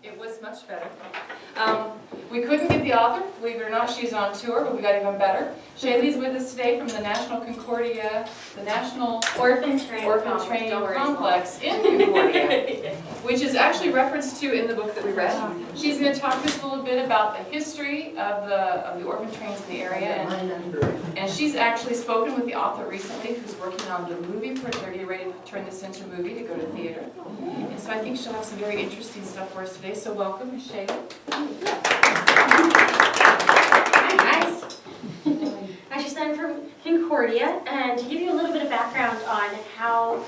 It was much better. We couldn't get the author, believe it or not, she's on tour, but we got even better. Shaylee's with us today from the National Concordia, the National Orphan Train Complex in Concordia, which is actually referenced to in the book that we read. She's going to talk to us a little bit about the history of the orphan trains in the area, and she's actually spoken with the author recently, who's working on the movie. They're getting ready to turn this into a movie to go to theater, and so I think she'll have some very interesting stuff for us today. So welcome, Ms. Shaylee. Hi guys. As you said, I'm from Concordia, and to give you a little bit of background on how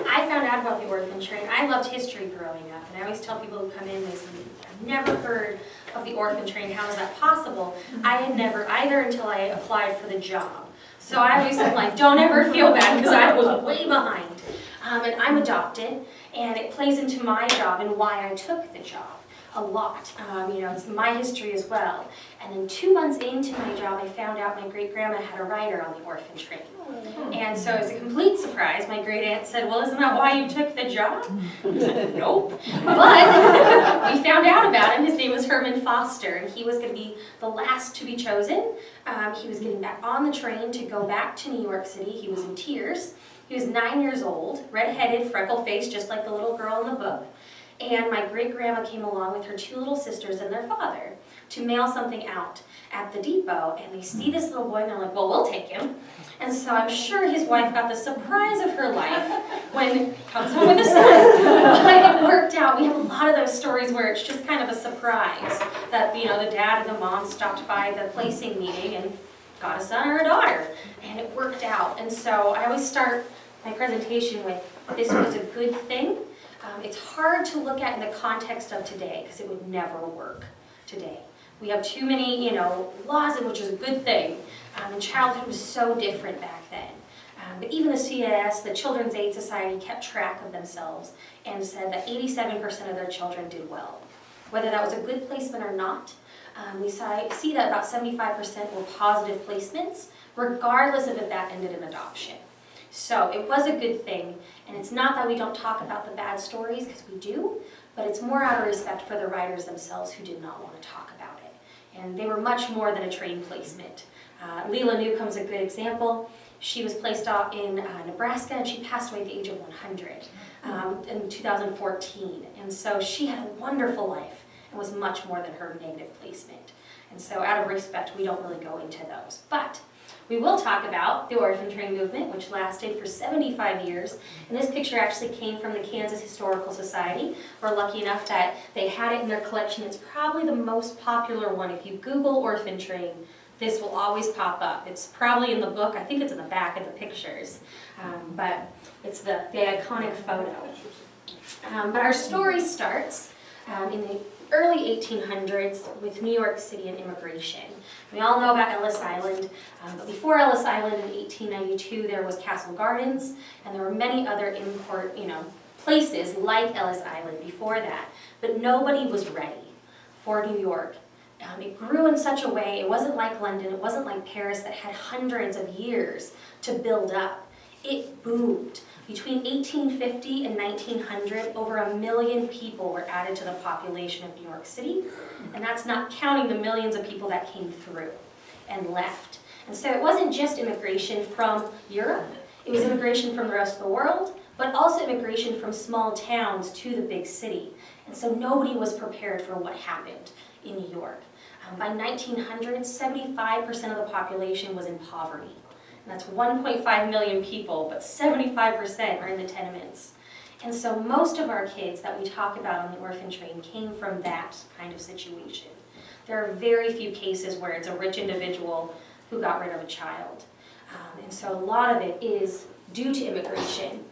I found out about the Orphan Train, I loved history growing up, and I always tell people who come in, they say, I've never heard of the Orphan Train, how is that possible? I had never either until I applied for the job. So I always said, like, don't ever feel bad because I was way behind. And I'm adopted, and it plays into my job and why I took the job a lot. It's my history as well. And then 2 months into my job, I found out my great-grandma had a rider on the Orphan Train. And so it was a complete surprise. My great-aunt said, well, isn't that why you took the job? I said, nope. But we found out about him. His name was Herman Foster, and he was going to be the last to be chosen. He was getting back on the train to go back to New York City. He was in tears. He was 9 years old, red-headed, freckle-faced, just like the little girl in the book. And my great-grandma came along with her 2 little sisters and their father to mail something out at the depot. And they see this little boy and they're like, well, we'll take him. And so I'm sure his wife got the surprise of her life when he comes home with a son. But it worked out. We have a lot of those stories where it's just kind of a surprise that, the dad and the mom stopped by the placing meeting and got a son or a daughter. And it worked out. And so I always start my presentation with, this was a good thing. It's hard to look at in the context of today because it would never work today. We have too many, laws, which is a good thing. And childhood was so different back then. But even the CIS, the Children's Aid Society, kept track of themselves and said that 87% of their children did well. Whether that was a good placement or not, we see that about 75% were positive placements, regardless of if that ended in adoption. So it was a good thing, and it's not that we don't talk about the bad stories, because we do, but it's more out of respect for the writers themselves who did not want to talk about it. And they were much more than a train placement. Leela Newcomb's a good example. She was placed out in Nebraska, and she passed away at the age of 100 in 2014. And so she had a wonderful life and was much more than her negative placement. And so out of respect, we don't really go into those. But we will talk about the Orphan Train movement, which lasted for 75 years. And this picture actually came from the Kansas Historical Society. We're lucky enough that they had it in their collection. It's probably the most popular one. If you Google Orphan Train, this will always pop up. It's probably in the book. I think it's in the back of the pictures. But it's the iconic photo. But our story starts in the early 1800s with New York City and immigration. We all know about Ellis Island, but before Ellis Island in 1892 there was Castle Gardens, and there were many other places like Ellis Island before that, but nobody was ready for New York. It grew in such a way, it wasn't like London, it wasn't like Paris that had hundreds of years to build up. It boomed. Between 1850 and 1900, over 1 million people were added to the population of New York City, and that's not counting the millions of people that came through and left. And so it wasn't just immigration from Europe, it was immigration from the rest of the world, but also immigration from small towns to the big city. And so nobody was prepared for what happened in New York. By 1900, 75% of the population was in poverty. And that's 1.5 million people, but 75% are in the tenements. And so most of our kids that we talk about on the Orphan Train came from that kind of situation. There are very few cases where it's a rich individual who got rid of a child. And so a lot of it is due to immigration.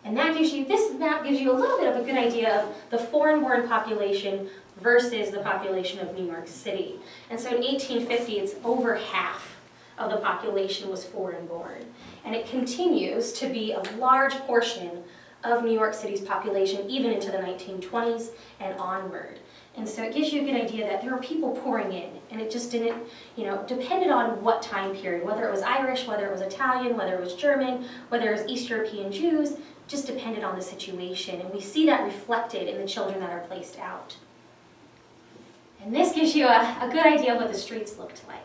And this map gives you a little bit of a good idea of the foreign-born population versus the population of New York City. And so in 1850, it's over half of the population was foreign-born. And it continues to be a large portion of New York City's population, even into the 1920s and onward. And so it gives you a good idea that there were people pouring in, and it just didn't, depended on what time period, whether it was Irish, whether it was Italian, whether it was German, whether it was East European Jews, just depended on the situation. And we see that reflected in the children that are placed out. And this gives you a good idea of what the streets looked like.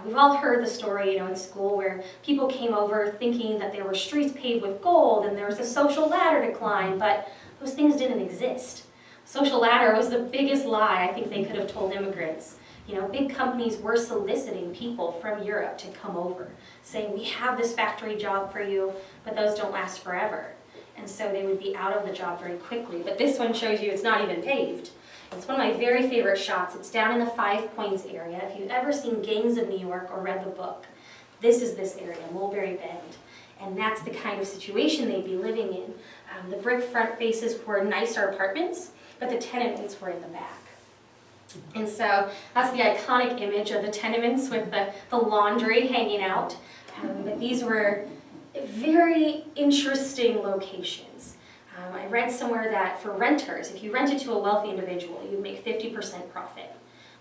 We've all heard the story, in school where people came over thinking that there were streets paved with gold and there was a social ladder to climb, but those things didn't exist. Social ladder was the biggest lie I think they could have told immigrants. Big companies were soliciting people from Europe to come over, saying, we have this factory job for you, but those don't last forever. And so they would be out of the job very quickly. But this one shows you it's not even paved. It's one of my very favorite shots. It's down in the Five Points area. If you've ever seen Gangs of New York or read the book, this is this area, Mulberry Bend. And that's the kind of situation they'd be living in. The brick front faces were nicer apartments, but the tenements were in the back. And so that's the iconic image of the tenements with the laundry hanging out. But these were very interesting locations. I read somewhere that for renters, if you rented to a wealthy individual, you'd make 50% profit.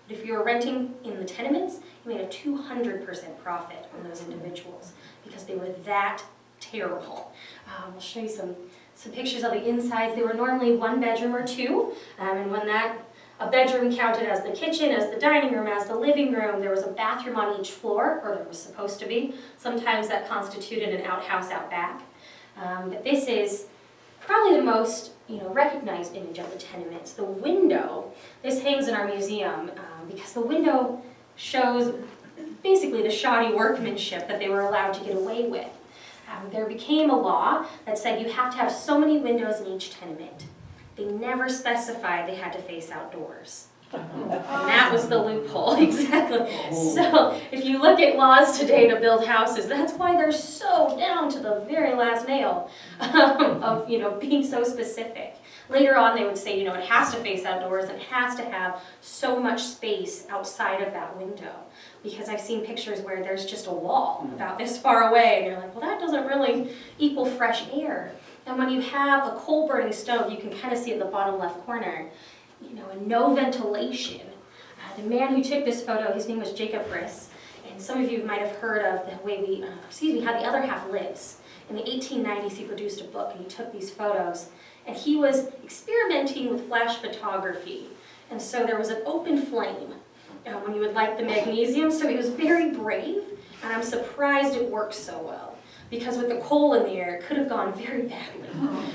But if you were renting in the tenements, you made a 200% profit on those individuals because they were that terrible. I'll show you some pictures of the insides. They were normally 1 bedroom or 2, and when a bedroom counted as the kitchen, as the dining room, as the living room, there was a bathroom on each floor, or there was supposed to be. Sometimes that constituted an outhouse out back. But this is probably the most recognized image of the tenements. The window, this hangs in our museum because the window shows basically the shoddy workmanship that they were allowed to get away with. There became a law that said you have to have so many windows in each tenement. They never specified they had to face outdoors. And that was the loophole, exactly. So if you look at laws today to build houses, that's why they're so down to the very last nail of being so specific. Later on, they would say, it has to face outdoors and it has to have so much space outside of that window. Because I've seen pictures where there's just a wall about this far away, and you're like, well, that doesn't really equal fresh air. And when you have a coal-burning stove, you can kind of see at the bottom left corner, and no ventilation. The man who took this photo, his name was Jacob Briss, and some of you might have heard of the way how the other half lives. In the 1890s, he produced a book, and he took these photos, and he was experimenting with flash photography. And so there was an open flame when you would light the magnesium, so he was very brave, and I'm surprised it worked so well. Because with the coal in the air, it could have gone very badly.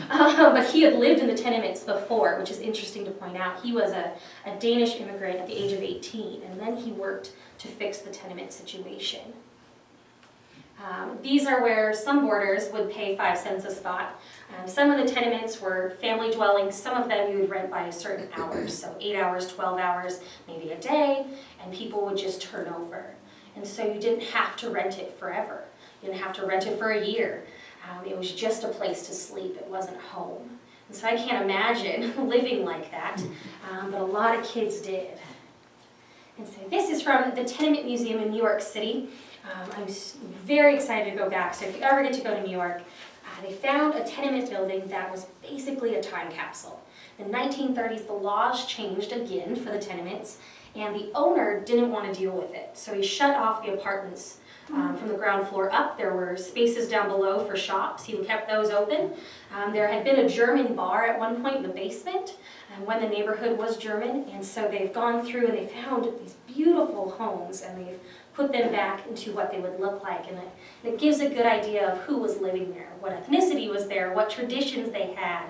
But he had lived in the tenements before, which is interesting to point out. He was a Danish immigrant at the age of 18, and then he worked to fix the tenement situation. These are where some boarders would pay 5 cents a spot. Some of the tenements were family dwellings. Some of them you would rent by a certain hours, so 8 hours, 12 hours, maybe a day, and people would just turn over. And so you didn't have to rent it forever. You didn't have to rent it for a year. It was just a place to sleep. It wasn't home. And so I can't imagine living like that, but a lot of kids did. And so this is from the Tenement Museum in New York City. I'm very excited to go back, so if you ever get to go to New York, they found a tenement building that was basically a time capsule. In the 1930s, the laws changed again for the tenements, and the owner didn't want to deal with it, so he shut off the apartments from the ground floor up. There were spaces down below for shops. He kept those open. There had been a German bar at one point in the basement when the neighborhood was German, and so they've gone through and they found these beautiful homes, and they've put them back into what they would look like, and it gives a good idea of who was living there, what ethnicity was there, what traditions they had.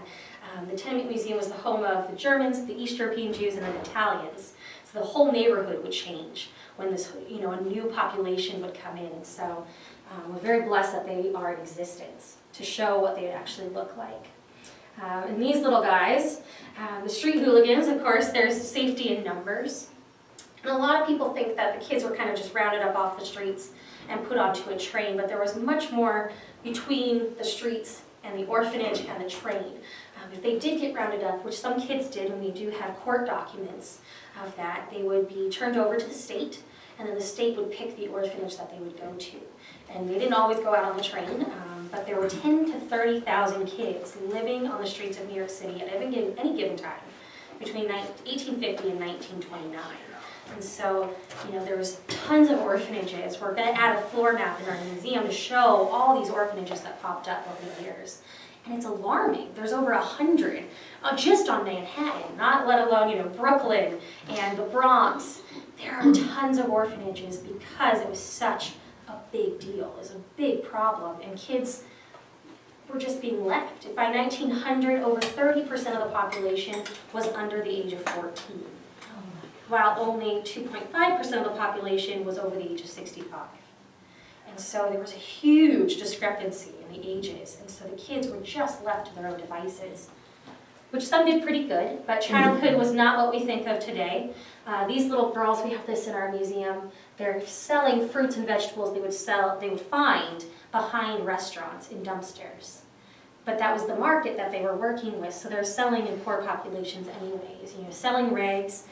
The Tenement Museum was the home of the Germans, the East European Jews, and the Italians. So the whole neighborhood would change when this, a new population would come in. And so we're very blessed that they are in existence to show what they would actually look like. And these little guys, the street hooligans, of course, there's safety in numbers. And a lot of people think that the kids were kind of just rounded up off the streets and put onto a train, but there was much more between the streets and the orphanage and the train. If they did get rounded up, which some kids did, and we do have court documents of that, they would be turned over to the state, and then the state would pick the orphanage that they would go to. And they didn't always go out on the train, but there were 10,000 to 30,000 kids living on the streets of New York City at any given time between 1850 and 1929. And so, there was tons of orphanages. We're going to add a floor map in our museum to show all these orphanages that popped up over the years. And it's alarming. There's over 100 just on Manhattan, not let alone, Brooklyn and the Bronx. There are tons of orphanages because it was such a big deal. It was a big problem, and kids were just being left. By 1900, over 30% of the population was under the age of 14, while only 2.5% of the population was over the age of 65. And so there was a huge discrepancy in the ages, and so the kids were just left to their own devices, which some did pretty good, but childhood was not what we think of today. These little girls, we have this in our museum, they're selling fruits and vegetables they would find behind restaurants in dumpsters. But that was the market that they were working with, so they're selling in poor populations anyways, selling rags,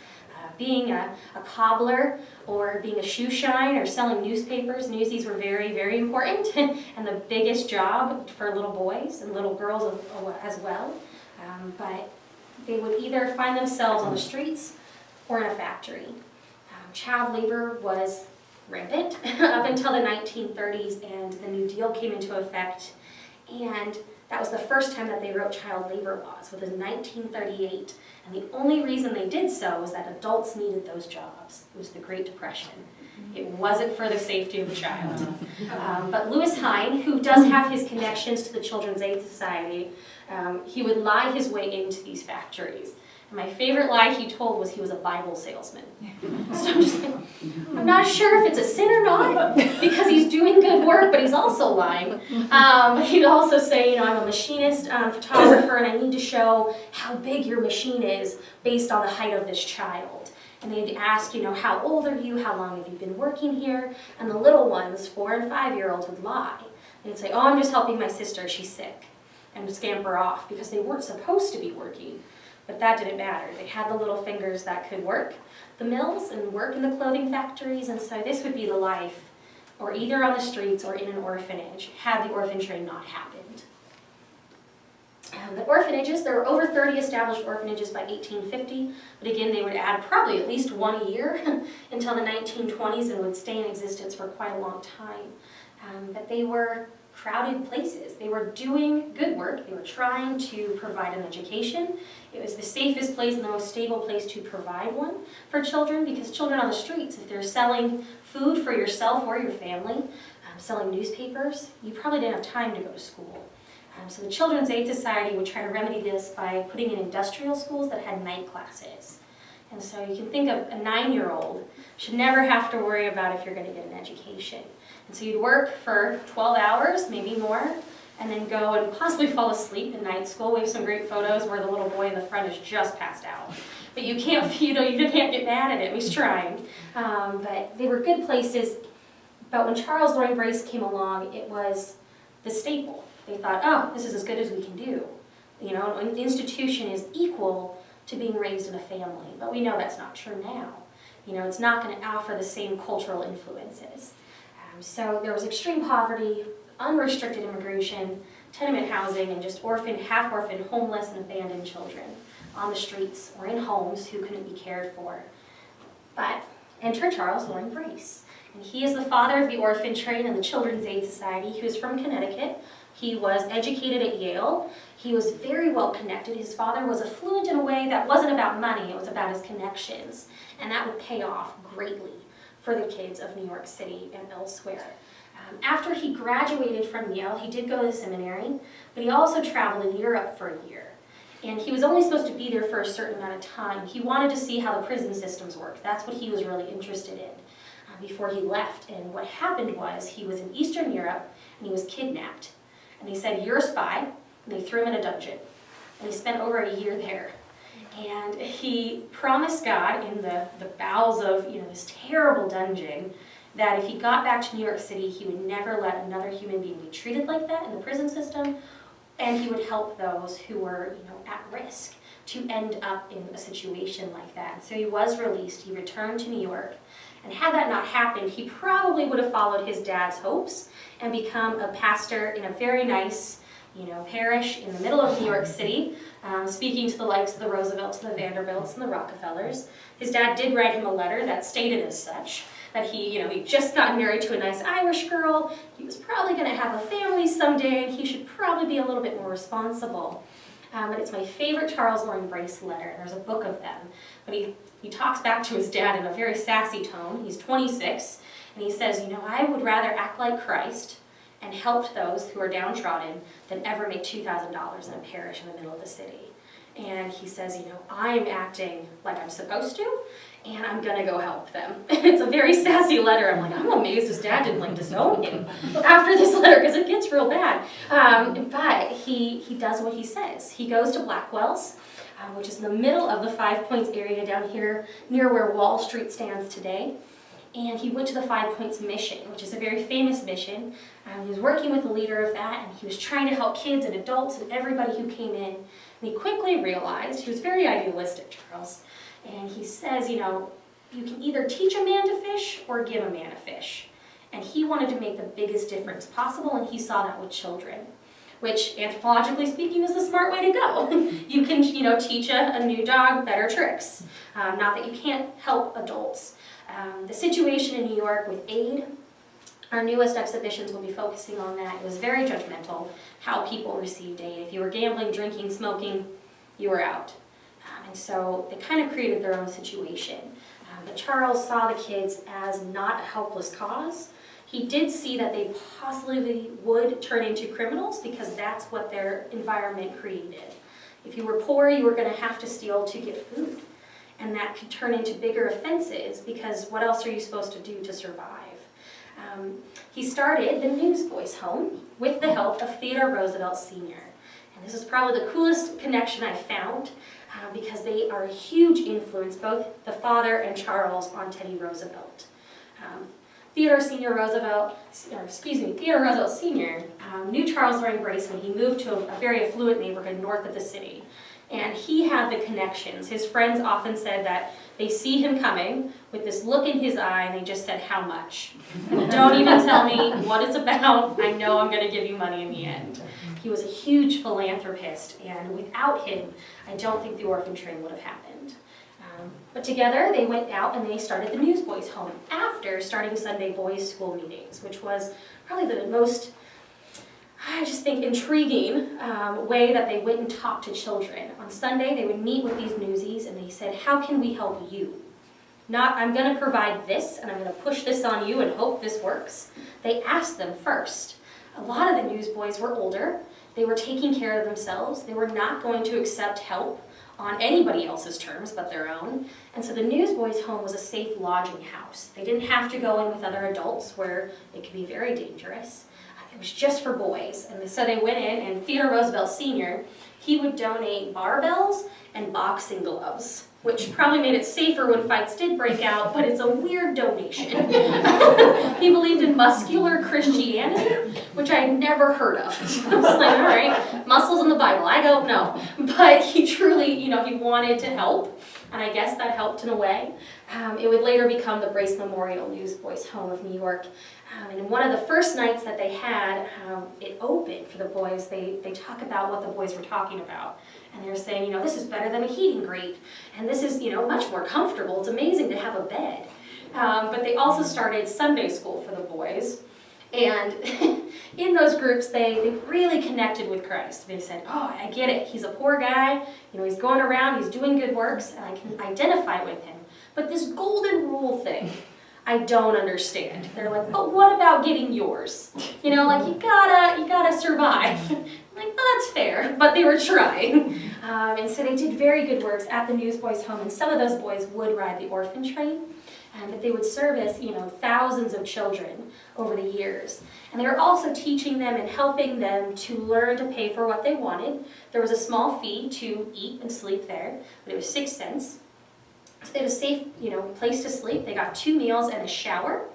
being a cobbler, or being a shoe shine, or selling newspapers. Newsies were very, very important, and the biggest job for little boys and little girls as well. But they would either find themselves on the streets or in a factory. Child labor was rampant up until the 1930s, and the New Deal came into effect, and that was the first time that they wrote child labor laws, was in 1938. And the only reason they did so was that adults needed those jobs. It was the Great Depression. It wasn't for the safety of the child. But Lewis Hine, who does have his connections to the Children's Aid Society, he would lie his way into these factories. And my favorite lie he told was he was a Bible salesman. So I'm just like, I'm not sure if it's a sin or not, because he's doing good work, but he's also lying. He'd also say, I'm a machinist, photographer, and I need to show how big your machine is based on the height of this child. And they'd ask, how old are you? How long have you been working here? And the little ones, 4- and 5-year-olds, would lie. They'd say, I'm just helping my sister, she's sick, and would scamper off because they weren't supposed to be working. But that didn't matter. They had the little fingers that could work the mills and work in the clothing factories, and so this would be the life, or either on the streets or in an orphanage, had the orphan train not happened. The orphanages, there were over 30 established orphanages by 1850, but again, they would add probably at least one a year until the 1920s and would stay in existence for quite a long time. But they were crowded places. They were doing good work. They were trying to provide an education. It was the safest place and the most stable place to provide one for children, because children on the streets, if they're selling food for yourself or your family, selling newspapers, you probably didn't have time to go to school. So the Children's Aid Society would try to remedy this by putting in industrial schools that had night classes. And so you can think of a 9-year-old should never have to worry about if you're going to get an education. And so you'd work for 12 hours, maybe more, and then go and possibly fall asleep in night school. We have some great photos where the little boy in the front is just passed out. But you can't, you can't get mad at him. He's trying. But they were good places. But when Charles Loring Brace came along, it was the staple. They thought, oh, this is as good as we can do. An institution is equal to being raised in a family. But we know that's not true now. It's not going to offer the same cultural influences. So there was extreme poverty, unrestricted immigration, tenement housing, and just orphan, half-orphan, homeless, and abandoned children on the streets or in homes who couldn't be cared for. But enter Charles Loring Brace. And he is the father of the Orphan Train and the Children's Aid Society. He was from Connecticut. He was educated at Yale. He was very well connected. His father was affluent in a way that wasn't about money, it was about his connections. And that would pay off greatly for the kids of New York City and elsewhere. After he graduated from Yale, he did go to seminary, but he also traveled in Europe for a year. And he was only supposed to be there for a certain amount of time. He wanted to see how the prison systems work. That's what he was really interested in before he left. And what happened was he was in Eastern Europe and he was kidnapped. And they said, you're a spy, and they threw him in a dungeon. And he spent over a year there. And he promised God in the bowels of this terrible dungeon that if he got back to New York City, he would never let another human being be treated like that in the prison system, and he would help those who were at risk to end up in a situation like that. So he was released, he returned to New York, and had that not happened, he probably would have followed his dad's hopes and become a pastor in a very nice parish in the middle of New York City, speaking to the likes of the Roosevelts and the Vanderbilts and the Rockefellers. His dad did write him a letter that stated as such, that he just got married to a nice Irish girl, he was probably going to have a family someday, and he should probably be a little bit more responsible. But it's my favorite Charles Loring Brace letter, and there's a book of them. But he talks back to his dad in a very sassy tone. He's 26, and he says, I would rather act like Christ and help those who are downtrodden than ever make $2,000 in a parish in the middle of the city. And he says, I'm acting like I'm supposed to, and I'm gonna go help them. It's a very sassy letter. I'm like, I'm amazed his dad didn't disown him after this letter, because it gets real bad. But he does what he says. He goes to Blackwell's, which is in the middle of the Five Points area down here, near where Wall Street stands today. And he went to the Five Points Mission, which is a very famous mission. He was working with the leader of that, and he was trying to help kids and adults and everybody who came in. And he quickly realized, he was very idealistic, Charles, and he says, you can either teach a man to fish or give a man a fish. And he wanted to make the biggest difference possible, and he saw that with children, which, anthropologically speaking, is the smart way to go. You can, teach a new dog better tricks. Not that you can't help adults. The situation in New York with aid, our newest exhibitions will be focusing on that. It was very judgmental, how people received aid. If you were gambling, drinking, smoking, you were out. And so they kind of created their own situation. But Charles saw the kids as not a helpless cause. He did see that they possibly would turn into criminals because that's what their environment created. If you were poor, you were going to have to steal to get food. And that could turn into bigger offenses because what else are you supposed to do to survive? He started the Newsboys Home with the help of Theodore Roosevelt Sr. And this is probably the coolest connection I've found because they are a huge influence, both the father and Charles, on Teddy Roosevelt. Theodore Roosevelt Sr. Knew Charles Loring Brace when he moved to a very affluent neighborhood north of the city. And he had the connections. His friends often said that they see him coming with this look in his eye, and they just said, how much? And don't even tell me what it's about. I know I'm going to give you money in the end. He was a huge philanthropist, and without him, I don't think the Orphan Train would have happened. But together, they went out and they started the Newsboys Home after starting Sunday Boys School meetings, which was probably the most, I just think, intriguing way that they went and talked to children. On Sunday, they would meet with these newsies and they said, how can we help you? Not, I'm going to provide this and I'm going to push this on you and hope this works. They asked them first. A lot of the newsboys were older. They were taking care of themselves. They were not going to accept help on anybody else's terms but their own. And so the Newsboys Home was a safe lodging house. They didn't have to go in with other adults where it could be very dangerous. It was just for boys. And so they went in, and Theodore Roosevelt Sr., he would donate barbells and boxing gloves, which probably made it safer when fights did break out, but it's a weird donation. He believed in muscular Christianity, which I had never heard of. I was like, all right, muscles in the Bible, I don't know. But he truly, he wanted to help, and I guess that helped in a way. It would later become the Brace Memorial Newsboys Home of New York. And one of the first nights that they had, it opened for the boys. They talk about what the boys were talking about. And they were saying, this is better than a heating grate. And this is, much more comfortable. It's amazing to have a bed. But they also started Sunday school for the boys. And in those groups, they really connected with Christ. They said, oh, I get it. He's a poor guy. He's going around. He's doing good works. And I can identify with him. But this golden rule thing, I don't understand. They're like, but what about getting yours? You gotta survive. I'm like, well, that's fair, but they were trying. And so they did very good works at the Newsboys Home, and some of those boys would ride the Orphan Train, but they would service, thousands of children over the years. And they were also teaching them and helping them to learn to pay for what they wanted. There was a small fee to eat and sleep there, but it was 6 cents. So they had a safe, place to sleep. They got 2 meals and a shower,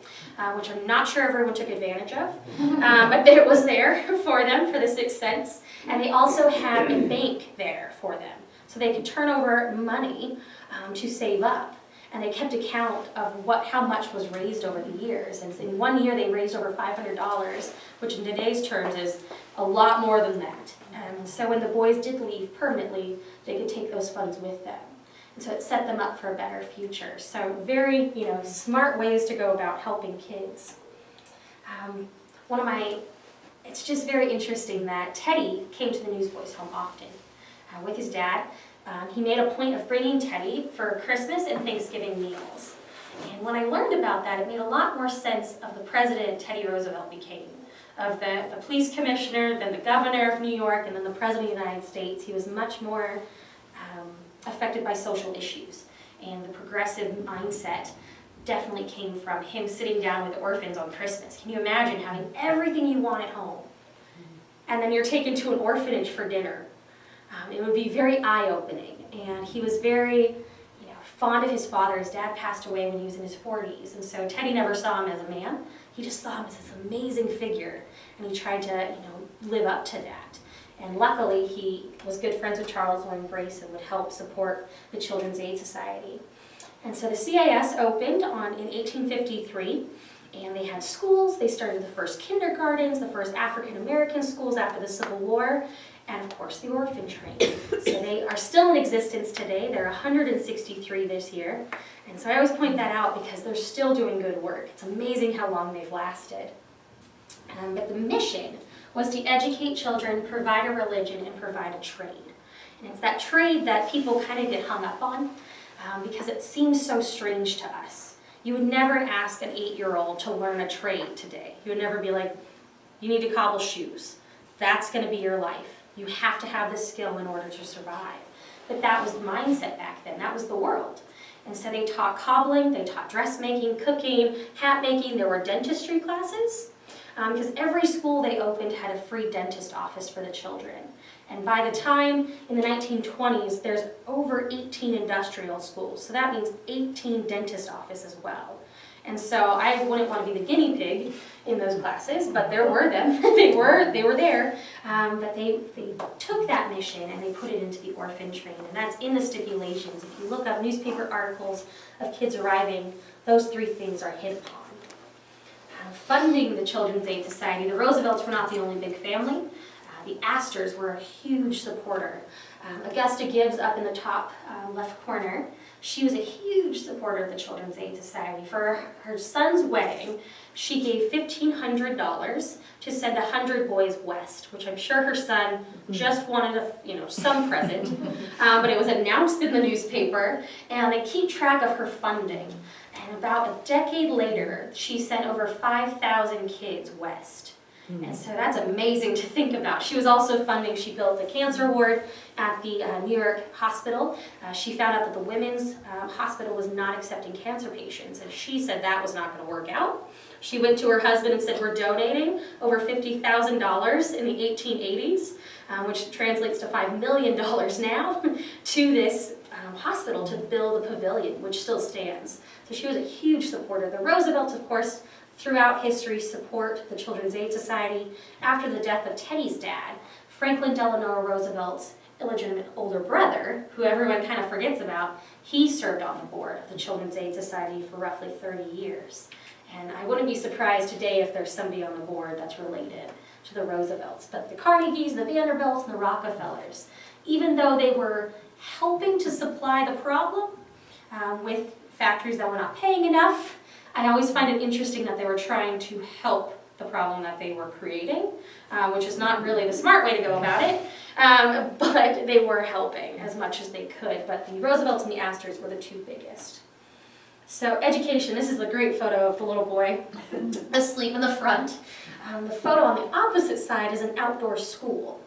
which I'm not sure everyone took advantage of, but it was there for them for the 6 cents. And they also had a bank there for them, so they could turn over money to save up. and they kept account of how much was raised over the years. And in 1 year, they raised over $500, which in today's terms is a lot more than that. So when the boys did leave permanently, they could take those funds with them. And so it set them up for a better future. So very, smart ways to go about helping kids. It's just very interesting that Teddy came to the Newsboys' home often with his dad. He made a point of bringing Teddy for Christmas and Thanksgiving meals. And when I learned about that, it made a lot more sense of the president Teddy Roosevelt became, of the police commissioner, then the governor of New York, and then the president of the United States. He was much more affected by social issues, and the progressive mindset definitely came from him sitting down with the orphans on Christmas. Can you imagine having everything you want at home, and then you're taken to an orphanage for dinner? It would be very eye-opening, and he was very fond of his father. His dad passed away when he was in his 40s, and so Teddy never saw him as a man. He just saw him as this amazing figure, and he tried to live up to that. And luckily, he was good friends with Charles Loring Brace and would help support the Children's Aid Society. And so the CAS opened in 1853, and they had schools. They started the first kindergartens, the first African-American schools after the Civil War, and of course the Orphan Train. So they are still in existence today. There are 163 this year. And so I always point that out because they're still doing good work. It's amazing how long they've lasted. But the mission was to educate children, provide a religion, and provide a trade. And it's that trade that people kind of get hung up on because it seems so strange to us. You would never ask an 8-year-old to learn a trade today. You would never be like, you need to cobble shoes. That's going to be your life. You have to have this skill in order to survive. But that was the mindset back then. That was the world. And so they taught cobbling, they taught dressmaking, cooking, hat making. There were dentistry classes because every school they opened had a free dentist office for the children. And by the time in the 1920s, there's over 18 industrial schools. So that means 18 dentist offices as well. And so I wouldn't want to be the guinea pig in those classes, but there were them. they were there. But they took that mission and they put it into the Orphan Train. And that's in the stipulations. If you look up newspaper articles of kids arriving, those 3 things are hit upon. Funding the Children's Aid Society, the Roosevelts were not the only big family. The Astors were a huge supporter. Augusta Gibbs up in the top left corner, she was a huge supporter of the Children's Aid Society. For her son's wedding, she gave $1,500 to send 100 boys west, which I'm sure her son just wanted some present. But it was announced in the newspaper, and they keep track of her funding. And about a decade later, she sent over 5,000 kids west. And so that's amazing to think about. She was also funding, she built the cancer ward at the New York hospital. She found out that the women's hospital was not accepting cancer patients, and she said that was not going to work out. She went to her husband and said, we're donating over $50,000 in the 1880s, which translates to $5 million now, to this hospital to build a pavilion, which still stands. So she was a huge supporter. The Roosevelts, of course, throughout history support the Children's Aid Society. After the death of Teddy's dad, Franklin Delano Roosevelt's illegitimate older brother, who everyone kind of forgets about, he served on the board of the Children's Aid Society for roughly 30 years. And I wouldn't be surprised today if there's somebody on the board that's related to the Roosevelts. But the Carnegies, the Vanderbilts, and the Rockefellers, even though they were helping to supply the problem with factories that were not paying enough, I always find it interesting that they were trying to help the problem that they were creating, which is not really the smart way to go about it, but they were helping as much as they could. But the Roosevelts and the Astors were the 2 biggest. So education, this is a great photo of the little boy asleep in the front. The photo on the opposite side is an outdoor school.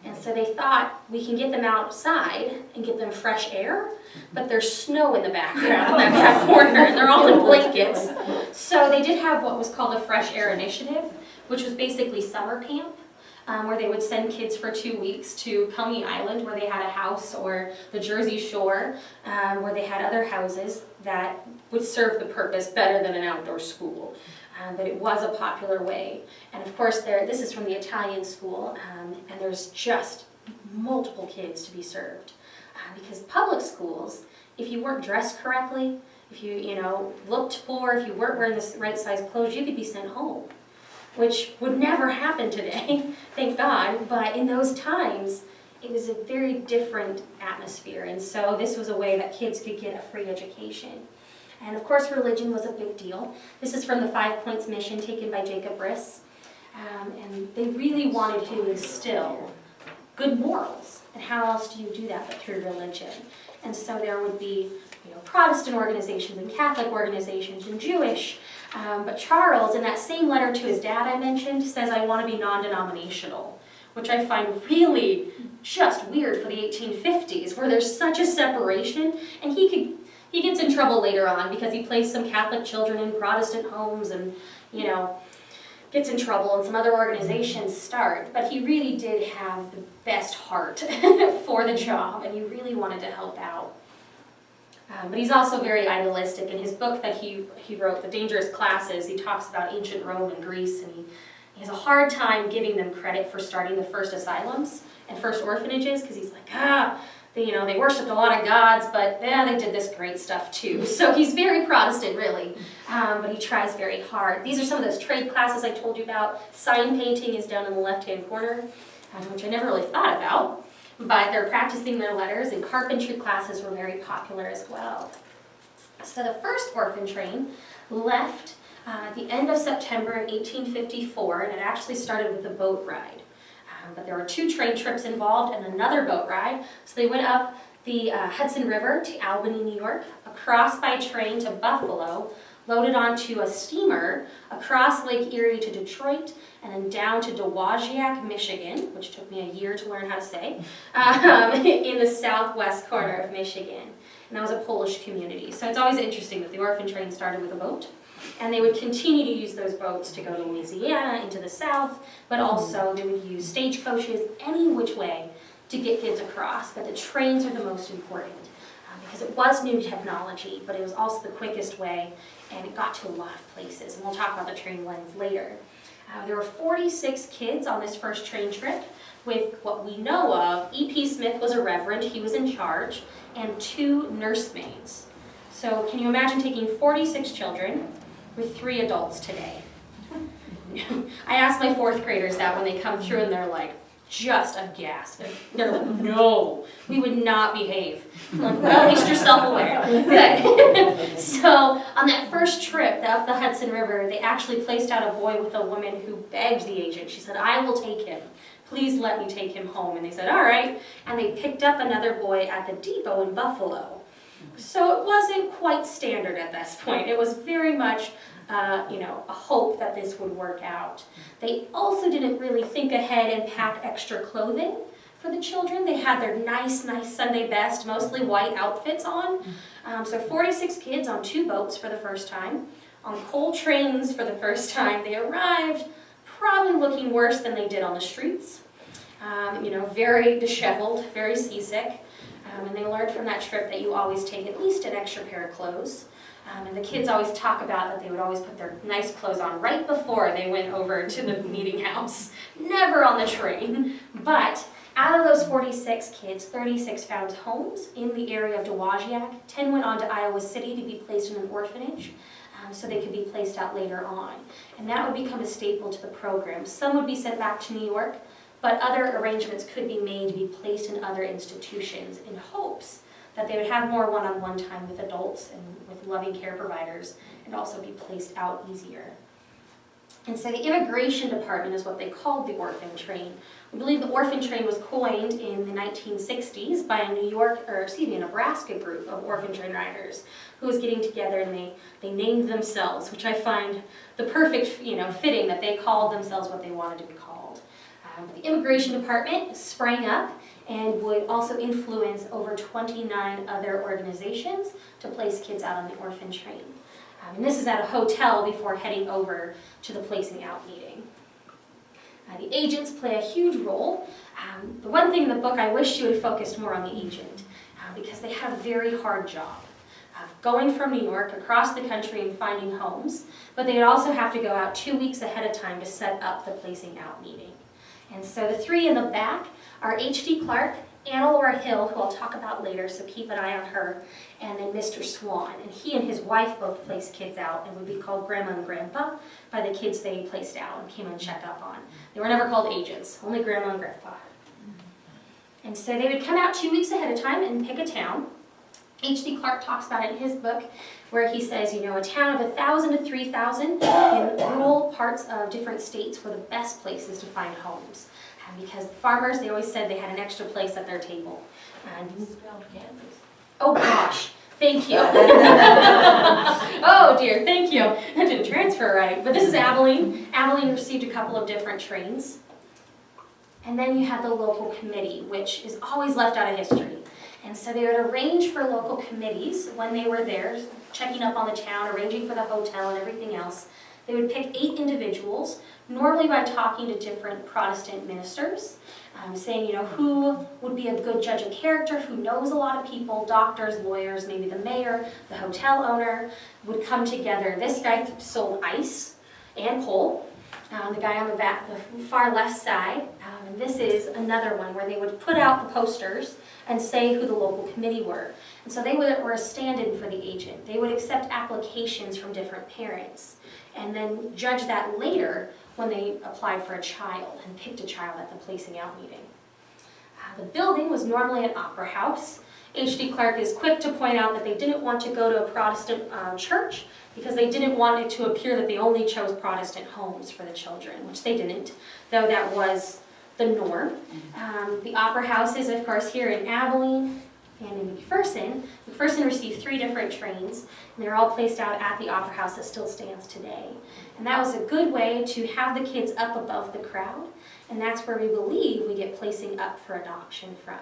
And so they thought, we can get them outside and get them fresh air, but there's snow in the background, in that back corner, and they're all in blankets. So they did have what was called a Fresh Air Initiative, which was basically summer camp, where they would send kids for 2 weeks to Coney Island, where they had a house, or the Jersey Shore, where they had other houses that would serve the purpose better than an outdoor school. But it was a popular way. And of course, this is from the Italian school, and there's just multiple kids to be served. Because public schools, if you weren't dressed correctly, if you looked poor, if you weren't wearing the right size clothes, you could be sent home, which would never happen today, thank God. But in those times, it was a very different atmosphere, and so this was a way that kids could get a free education. And of course, religion was a big deal. This is from the 5 Points Mission taken by Jacob Briss. And they really wanted to instill good morals. And how else do you do that but through religion? And so there would be Protestant organizations and Catholic organizations and Jewish. But Charles, in that same letter to his dad I mentioned, says, I want to be non-denominational, which I find really just weird for the 1850s, where there's such a separation. And he gets in trouble later on because he placed some Catholic children in Protestant homes and, gets in trouble, and some other organizations start. But he really did have the best heart for the job, and he really wanted to help out. But he's also very idealistic. In his book that he wrote, The Dangerous Classes, he talks about ancient Rome and Greece, and he has a hard time giving them credit for starting the first asylums and first orphanages, because he's like, they worshipped a lot of gods, but yeah, they did this great stuff too. So he's very Protestant, really, but he tries very hard. These are some of those trade classes I told you about. Sign painting is down in the left-hand corner, which I never really thought about, but they're practicing their letters, and carpentry classes were very popular as well. So the first orphan train left at the end of September in 1854, and it actually started with a boat ride. But there were 2 train trips involved and another boat ride. So they went up the Hudson River to Albany, New York, across by train to Buffalo, loaded onto a steamer across Lake Erie to Detroit, and then down to Dowagiac, Michigan, which took me a year to learn how to say, in the southwest corner of Michigan. And that was a Polish community. So it's always interesting that the orphan train started with a boat. And they would continue to use those boats to go to Louisiana, into the South, but also they would use stagecoaches, any which way, to get kids across. But the trains are the most important because it was new technology, but it was also the quickest way, and it got to a lot of places. And we'll talk about the train lines later. There were 46 kids on this first train trip, with what we know of. E.P. Smith was a reverend, he was in charge, and 2 nursemaids. So can you imagine taking 46 children with 3 adults today? I ask my 4th graders that when they come through, and they're like, just aghast. They're like, no, we would not behave. I'm like, well, at least you're self-aware. Good. So on that first trip up the Hudson River, they actually placed out a boy with a woman who begged the agent. She said, I will take him. Please let me take him home. And they said, all right. And they picked up another boy at the depot in Buffalo. So it wasn't quite standard at this point. It was very much, a hope that this would work out. They also didn't really think ahead and pack extra clothing for the children. They had their nice Sunday best, mostly white outfits on. So 46 kids on 2 boats for the first time, on coal trains for the first time. They arrived probably looking worse than they did on the streets. Very disheveled, very seasick. And they learned from that trip that you always take at least an extra pair of clothes. And the kids always talk about that they would always put their nice clothes on right before they went over to the meeting house, never on the train. But out of those 46 kids, 36 found homes in the area of Dowagiac. 10 went on to Iowa City to be placed in an orphanage, so they could be placed out later on. And that would become a staple to the program. Some would be sent back to New York, but other arrangements could be made to be placed in other institutions in hopes that they would have more one-on-one time with adults and with loving care providers, and also be placed out easier. And so the immigration department is what they called the orphan train. We believe the orphan train was coined in the 1960s by a Nebraska group of orphan train riders who was getting together, and they named themselves, which I find the perfect, fitting that they called themselves what they wanted to be called. The immigration department sprang up and would also influence over 29 other organizations to place kids out on the orphan train. And this is at a hotel before heading over to the placing out meeting. The agents play a huge role. The one thing in the book, I wish you had focused more on the agent, because they had a very hard job. Going from New York across the country and finding homes, but they'd also have to go out 2 weeks ahead of time to set up the placing out meeting. And so the 3 in the back are H.D. Clark, Anna-Laura Hill, who I'll talk about later, so keep an eye on her, and then Mr. Swan. And he and his wife both placed kids out and would be called Grandma and Grandpa by the kids they placed out and came and checked up on. They were never called agents, only Grandma and Grandpa. And so they would come out 2 weeks ahead of time and pick a town. H.D. Clark talks about it in his book, where he says, you know, a town of 1,000 to 3,000 in rural parts of different states were the best places to find homes. Because the farmers, they always said they had an extra place at their table. And oh gosh, thank you. Oh dear, thank you. That didn't transfer right. But this is Abilene. Abilene received a couple of different trains. And then you had the local committee, which is always left out of history. And so they would arrange for local committees when they were there, checking up on the town, arranging for the hotel and everything else. They would pick 8 individuals, normally by talking to different Protestant ministers, saying, you know, who would be a good judge of character, who knows a lot of people, doctors, lawyers, maybe the mayor, the hotel owner, would come together. This guy sold ice and coal. The guy on the back, the far left side, and this is another one where they would put out the posters and say who the local committee were. And so they were a stand-in for the agent. They would accept applications from different parents and then judge that later when they applied for a child and picked a child at the placing out meeting. The building was normally an opera house. H.D. Clark is quick to point out that they didn't want to go to a Protestant church because they didn't want it to appear that they only chose Protestant homes for the children, which they didn't, though that was the norm. The opera house is, of course, here in Abilene and in McPherson. McPherson received 3 different trains, and they're all placed out at the opera house that still stands today. And that was a good way to have the kids up above the crowd, and that's where we believe we get placing up for adoption from.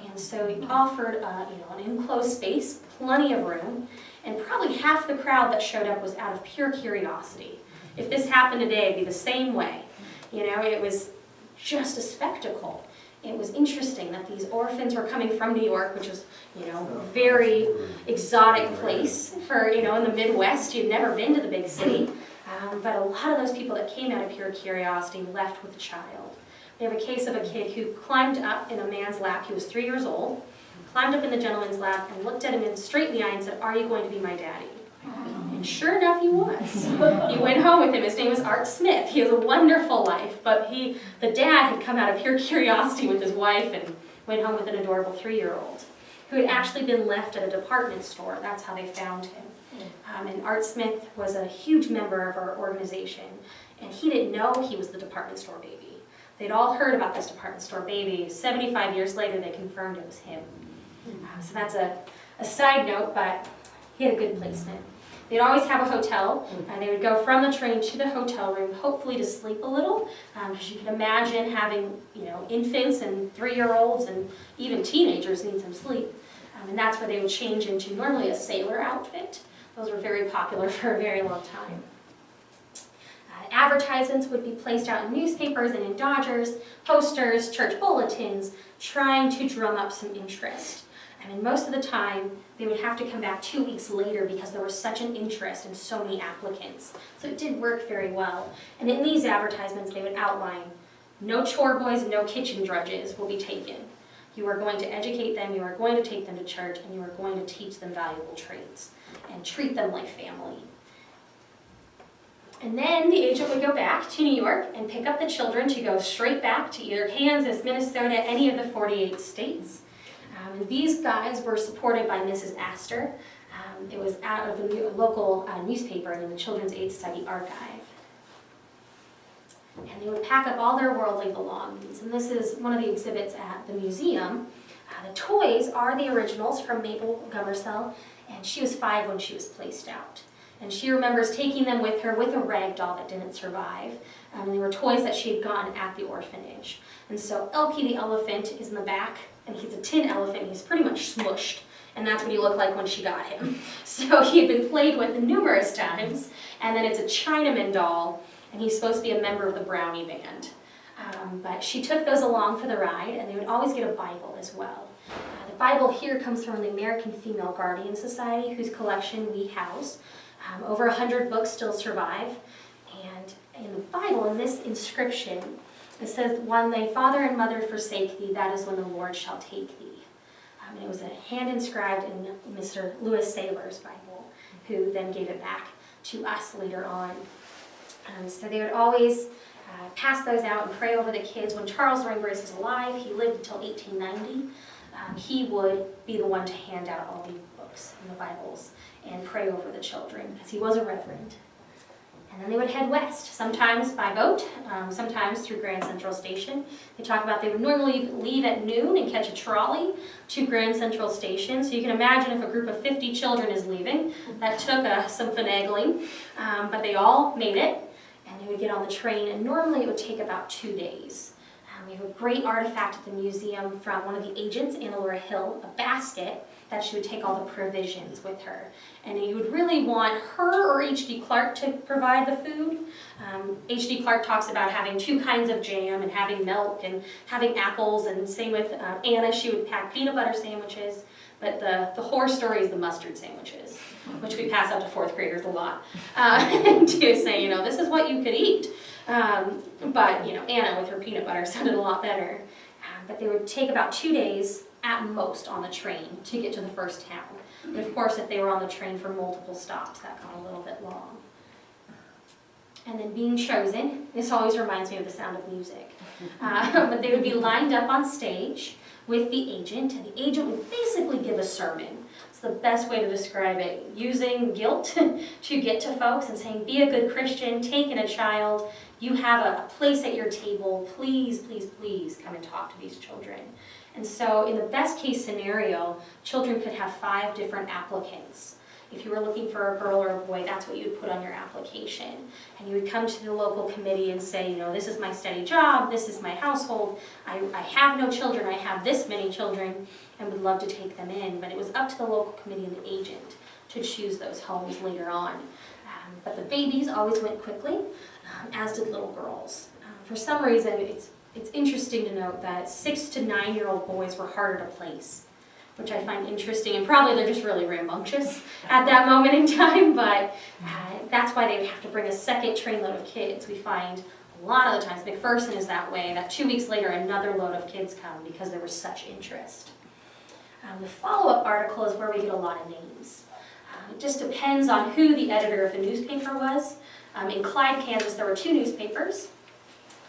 And so we offered an enclosed space, plenty of room, and probably half the crowd that showed up was out of pure curiosity. If this happened today, it'd be the same way. You know, it was just a spectacle. It was interesting that these orphans were coming from New York, which was, very exotic place for, in the Midwest. You'd never been to the big city. But a lot of those people that came out of pure curiosity left with a child. We have a case of a kid who climbed up in a man's lap. He was 3 years old, climbed up in the gentleman's lap and looked at him straight in the eye and said, "Are you going to be my daddy?" And sure enough, he was. He went home with him. His name was Art Smith. He has a wonderful life, but the dad had come out of pure curiosity with his wife and went home with an adorable 3-year-old who had actually been left at a department store. That's how they found him. And Art Smith was a huge member of our organization, and he didn't know he was the department store baby. They'd all heard about this department store baby. 75 years later, they confirmed it was him. So that's a side note, but he had a good placement. They'd always have a hotel, and they would go from the train to the hotel room, hopefully to sleep a little, because you can imagine having, infants and 3-year-olds and even teenagers need some sleep. And that's where they would change into normally a sailor outfit. Those were very popular for a very long time. Advertisements would be placed out in newspapers and in Dodgers, posters, church bulletins, trying to drum up some interest. And most of the time, they would have to come back 2 weeks later because there was such an interest and so many applicants. So it did work very well. And in these advertisements, they would outline, no chore boys and no kitchen drudges will be taken. You are going to educate them, you are going to take them to church, and you are going to teach them valuable trades and treat them like family. And then the agent would go back to New York and pick up the children to go straight back to either Kansas, Minnesota, any of the 48 states. And these guys were supported by Mrs. Astor. It was out of a local newspaper in the Children's Aid Society archive. And they would pack up all their worldly belongings. And this is one of the exhibits at the museum. The toys are the originals from Mabel Gummersell, and she was 5 when she was placed out. And she remembers taking them with her with a rag doll that didn't survive. And they were toys that she had gotten at the orphanage. And so Elkie the elephant is in the back, and he's a tin elephant. He's pretty much smushed. And that's what he looked like when she got him. So he had been played with numerous times. And then it's a Chinaman doll, and he's supposed to be a member of the Brownie Band. But she took those along for the ride, and they would always get a Bible as well. The Bible here comes from the American Female Guardian Society, whose collection we house. Over 100 books still survive. And in the Bible, in this inscription, It says, when thy father and mother forsake thee, that is when the Lord shall take thee. And it was a hand inscribed in Mr. Lewis Saylor's Bible, who then gave it back to us later on. So they would always pass those out and pray over the kids. When Charles Loring Brace was alive, he lived until 1890, he would be the one to hand out all the books and the Bibles and pray over the children, because he was a reverend. And then they would head west, sometimes by boat, sometimes through Grand Central Station. They talk about they would normally leave at noon and catch a trolley to Grand Central Station. So you can imagine if a group of 50 children is leaving, that took some finagling, but they all made it. And they would get on the train, and normally it would take about 2 days. We have a great artifact at the museum from one of the agents, Anna Laura Hill, a basket that she would take all the provisions with her. And you would really want her or H.D. Clark to provide the food. H.D. Clark talks about having 2 kinds of jam and having milk and having apples, and same with Anna, she would pack peanut butter sandwiches. But the horror story is the mustard sandwiches, which we pass out to 4th graders a lot, to say, this is what you could eat. But, Anna with her peanut butter sounded a lot better. But they would take about 2 days at most on the train to get to the first town. But of course, if they were on the train for multiple stops, that got a little bit long. And then being chosen, this always reminds me of the Sound of Music. But they would be lined up on stage with the agent, and the agent would basically give a sermon. It's the best way to describe it, using guilt to get to folks and saying, be a good Christian, take in a child, you have a place at your table, please, please, please come and talk to these children. And so in the best case scenario, children could have 5 different applicants. If you were looking for a girl or a boy, that's what you would put on your application. And you would come to the local committee and say, this is my steady job, this is my household, I have no children, I have this many children, and would love to take them in. But it was up to the local committee and the agent to choose those homes later on. But the babies always went quickly, as did little girls. For some reason, it's interesting to note that 6 to 9-year-old boys were harder to place, which I find interesting, and probably they're just really rambunctious at that moment in time, but that's why they would have to bring a second trainload of kids. We find a lot of the times, McPherson is that way, that 2 weeks later another load of kids come because there was such interest. The follow-up article is where we get a lot of names. It just depends on who the editor of the newspaper was. In Clyde, Kansas, there were 2 newspapers,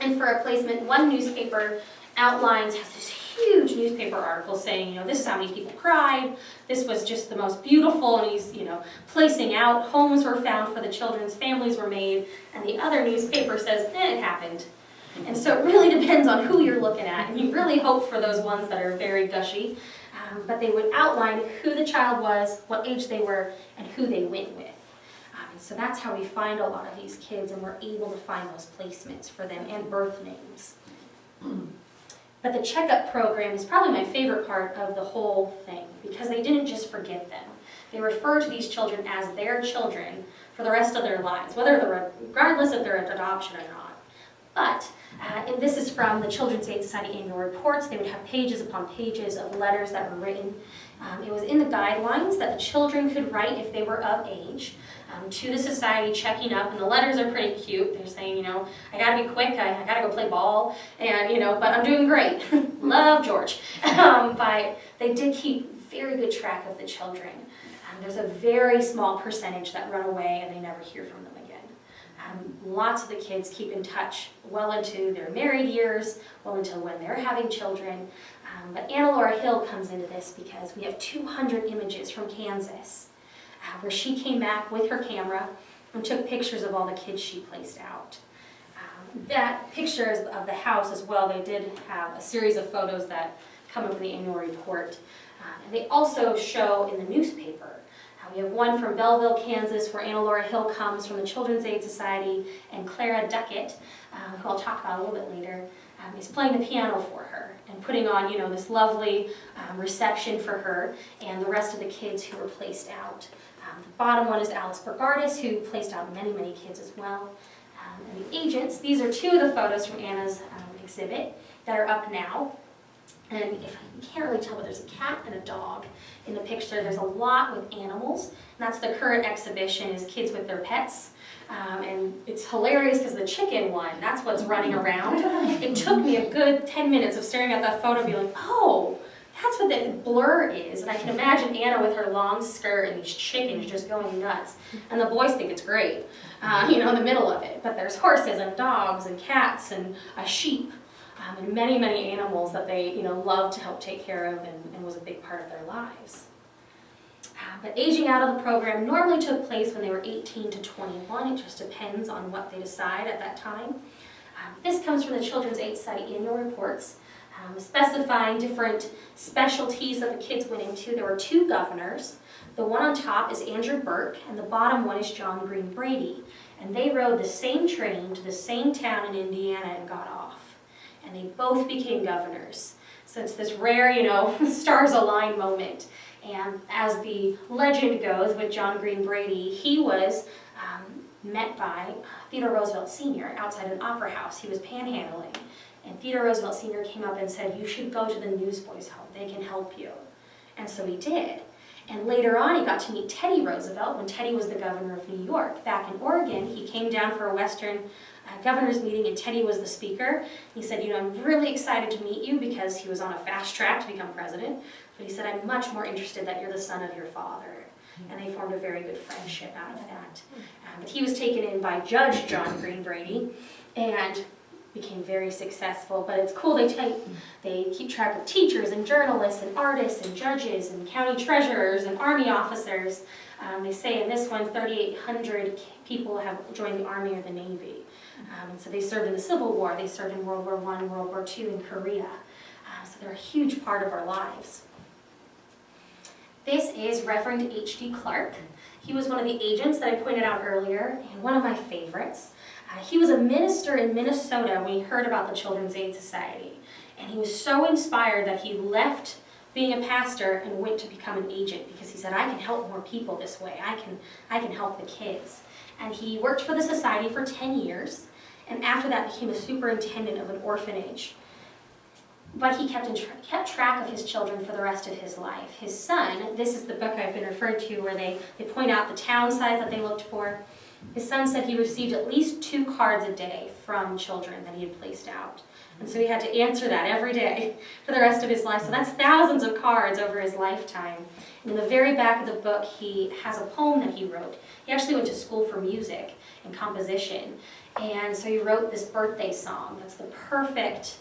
and for a placement, one newspaper has this huge newspaper article saying, this is how many people cried, this was just the most beautiful, and he's, placing out, homes were found for the children's, families were made, and the other newspaper says, it happened. And so it really depends on who you're looking at, and you really hope for those ones that are very gushy, but they would outline who the child was, what age they were, and who they went with. So that's how we find a lot of these kids, and we're able to find those placements for them and birth names. But the checkup program is probably my favorite part of the whole thing, because they didn't just forget them. They refer to these children as their children for the rest of their lives, regardless if they're an adoption or not. But, and this is from the Children's Aid Society annual reports, they would have pages upon pages of letters that were written. It was in the guidelines that the children could write if they were of age to the society, checking up, and the letters are pretty cute. They're saying, I gotta be quick, I gotta go play ball, and but I'm doing great. Love George. But they did keep very good track of the children. There's a very small percentage that run away and they never hear from them again. Lots of the kids keep in touch well into their married years, well into when they're having children. But Anna Laura Hill comes into this because we have 200 images from Kansas where she came back with her camera and took pictures of all the kids she placed out. That pictures of the house as well, they did have a series of photos that come up in the annual report. And they also show in the newspaper. We have one from Belleville, Kansas, where Anna Laura Hill comes from the Children's Aid Society, and Clara Duckett, who I'll talk about a little bit later, is playing the piano for her and putting on, this lovely reception for her and the rest of the kids who were placed out. The bottom one is Alice Bergardis, who placed out many, many kids as well. And the agents, these are 2 of the photos from Anna's exhibit that are up now. And if you can't really tell, but there's a cat and a dog in the picture. There's a lot with animals, and that's the current exhibition, is kids with their pets. And it's hilarious because the chicken one, that's what's running around. It took me a good 10 minutes of staring at that photo and being like, oh, that's what the blur is. And I can imagine Anna with her long skirt and these chickens just going nuts. And the boys think it's great, in the middle of it. But there's horses and dogs and cats and a sheep. And many, many animals that they, love to help take care of and was a big part of their lives. But aging out of the program normally took place when they were 18 to 21. It just depends on what they decide at that time. This comes from the Children's Aid Society annual reports, specifying different specialties that the kids went into. There were 2 governors. The one on top is Andrew Burke, and the bottom one is John Green Brady. And they rode the same train to the same town in Indiana and got off. And they both became governors. So it's this rare, stars align moment. And as the legend goes with John Green Brady, he was met by Theodore Roosevelt Sr. outside an opera house. He was panhandling. And Theodore Roosevelt Sr. came up and said, you should go to the Newsboys' home. They can help you. And so he did. And later on, he got to meet Teddy Roosevelt when Teddy was the governor of New York. Back in Oregon, he came down for a Western governor's meeting, and Teddy was the speaker. He said, I'm really excited to meet you, because he was on a fast track to become president. But he said, I'm much more interested that you're the son of your father. And they formed a very good friendship out of that. But he was taken in by Judge John Green Brady and became very successful. But it's cool, they keep track of teachers and journalists and artists and judges and county treasurers and army officers. They say in this one, 3,800 people have joined the Army or the Navy. So they served in the Civil War, they served in World War I, World War II, and Korea. So they're a huge part of our lives. This is Reverend H.D. Clark. He was one of the agents that I pointed out earlier, and one of my favorites. He was a minister in Minnesota when he heard about the Children's Aid Society. And he was so inspired that he left being a pastor and went to become an agent, because he said, I can help more people this way. I can help the kids. And he worked for the society for 10 years, and after that became a superintendent of an orphanage. But he kept track of his children for the rest of his life. His son, this is the book I've been referring to where they point out the town size that they looked for. His son said he received at least 2 cards a day from children that he had placed out. And so he had to answer that every day for the rest of his life. So that's thousands of cards over his lifetime. And in the very back of the book, he has a poem that he wrote. He actually went to school for music and composition. And so he wrote this birthday song that's the perfect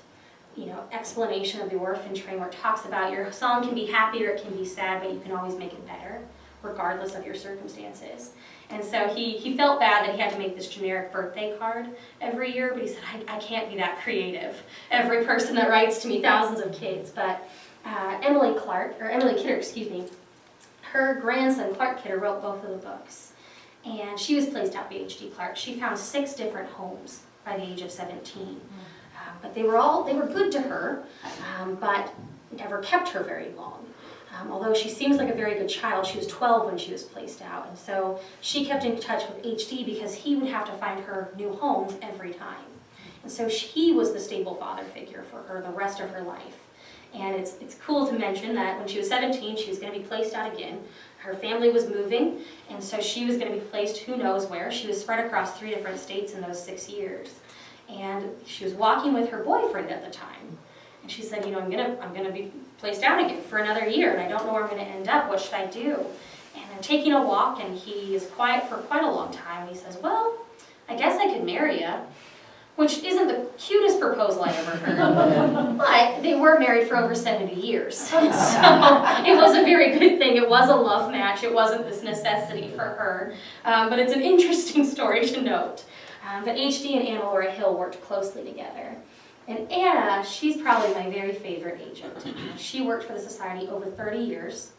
explanation of the Orphan Train, where it talks about your song can be happy or it can be sad, but you can always make it better, regardless of your circumstances. And so he felt bad that he had to make this generic birthday card every year, but he said, I can't be that creative. Every person that writes to me, thousands of kids. But Emily Kidder, her grandson, Clark Kidder, wrote both of the books. And she was placed out by H.D. Clark. She found 6 different homes by the age of 17. But they were good to her, but never kept her very long. Although she seems like a very good child, she was 12 when she was placed out. And so she kept in touch with HD because he would have to find her new homes every time. And so he was the stable father figure for her the rest of her life. And it's cool to mention that when she was 17, she was going to be placed out again. Her family was moving, and so she was going to be placed who knows where. She was spread across 3 different states in those 6 years. And she was walking with her boyfriend at the time. And she said, I'm gonna be placed out again for another year, and I don't know where I'm gonna end up. What should I do? And I'm taking a walk, and he is quiet for quite a long time. He says, well, I guess I could marry you, which isn't the cutest proposal I ever heard. But they were married for over 70 years. So it was a very good thing. It was a love match. It wasn't this necessity for her. But it's an interesting story to note. But HD and Anna Laura Hill worked closely together. And Anna, she's probably my very favorite agent. She worked for the society over 30 years.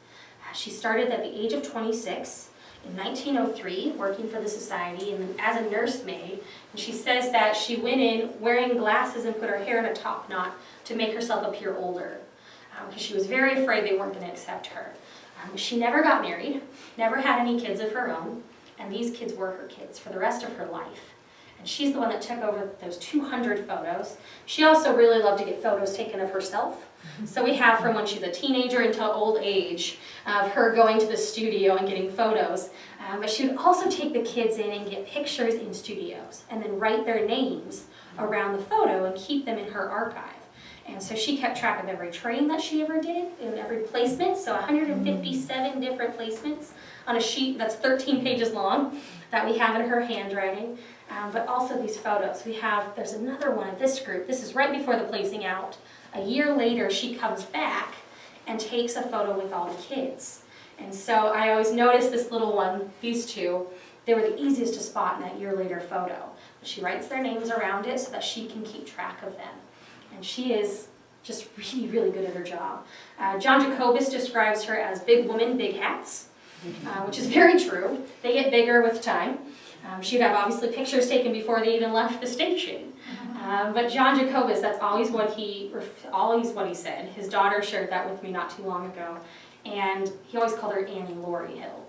She started at the age of 26 in 1903, working for the society and as a nursemaid. And she says that she went in wearing glasses and put her hair in a top knot to make herself appear older, because she was very afraid they weren't going to accept her. She never got married, never had any kids of her own, and these kids were her kids for the rest of her life. And she's the one that took over those 200 photos. She also really loved to get photos taken of herself So we have from when she's a teenager until old age of her going to the studio and getting photos. But she would also take the kids in and get pictures in studios and then write their names around the photo and keep them in her archive. And so she kept track of every train that she ever did and every placement, so 157 different placements on a sheet that's 13 pages long that we have in her handwriting, but also these photos. There's another one of this group. This is right before the placing out. A year later, she comes back and takes a photo with all the kids. And so I always noticed this little one, these two, they were the easiest to spot in that year later photo. She writes their names around it so that she can keep track of them. And she is just really, really good at her job. John Jacobus describes her as big woman, big hats, which is very true. They get bigger with time. She'd have obviously pictures taken before they even left the station. But John Jacobus, that's always what he said. His daughter shared that with me not too long ago. And he always called her Annie Laurie Hill.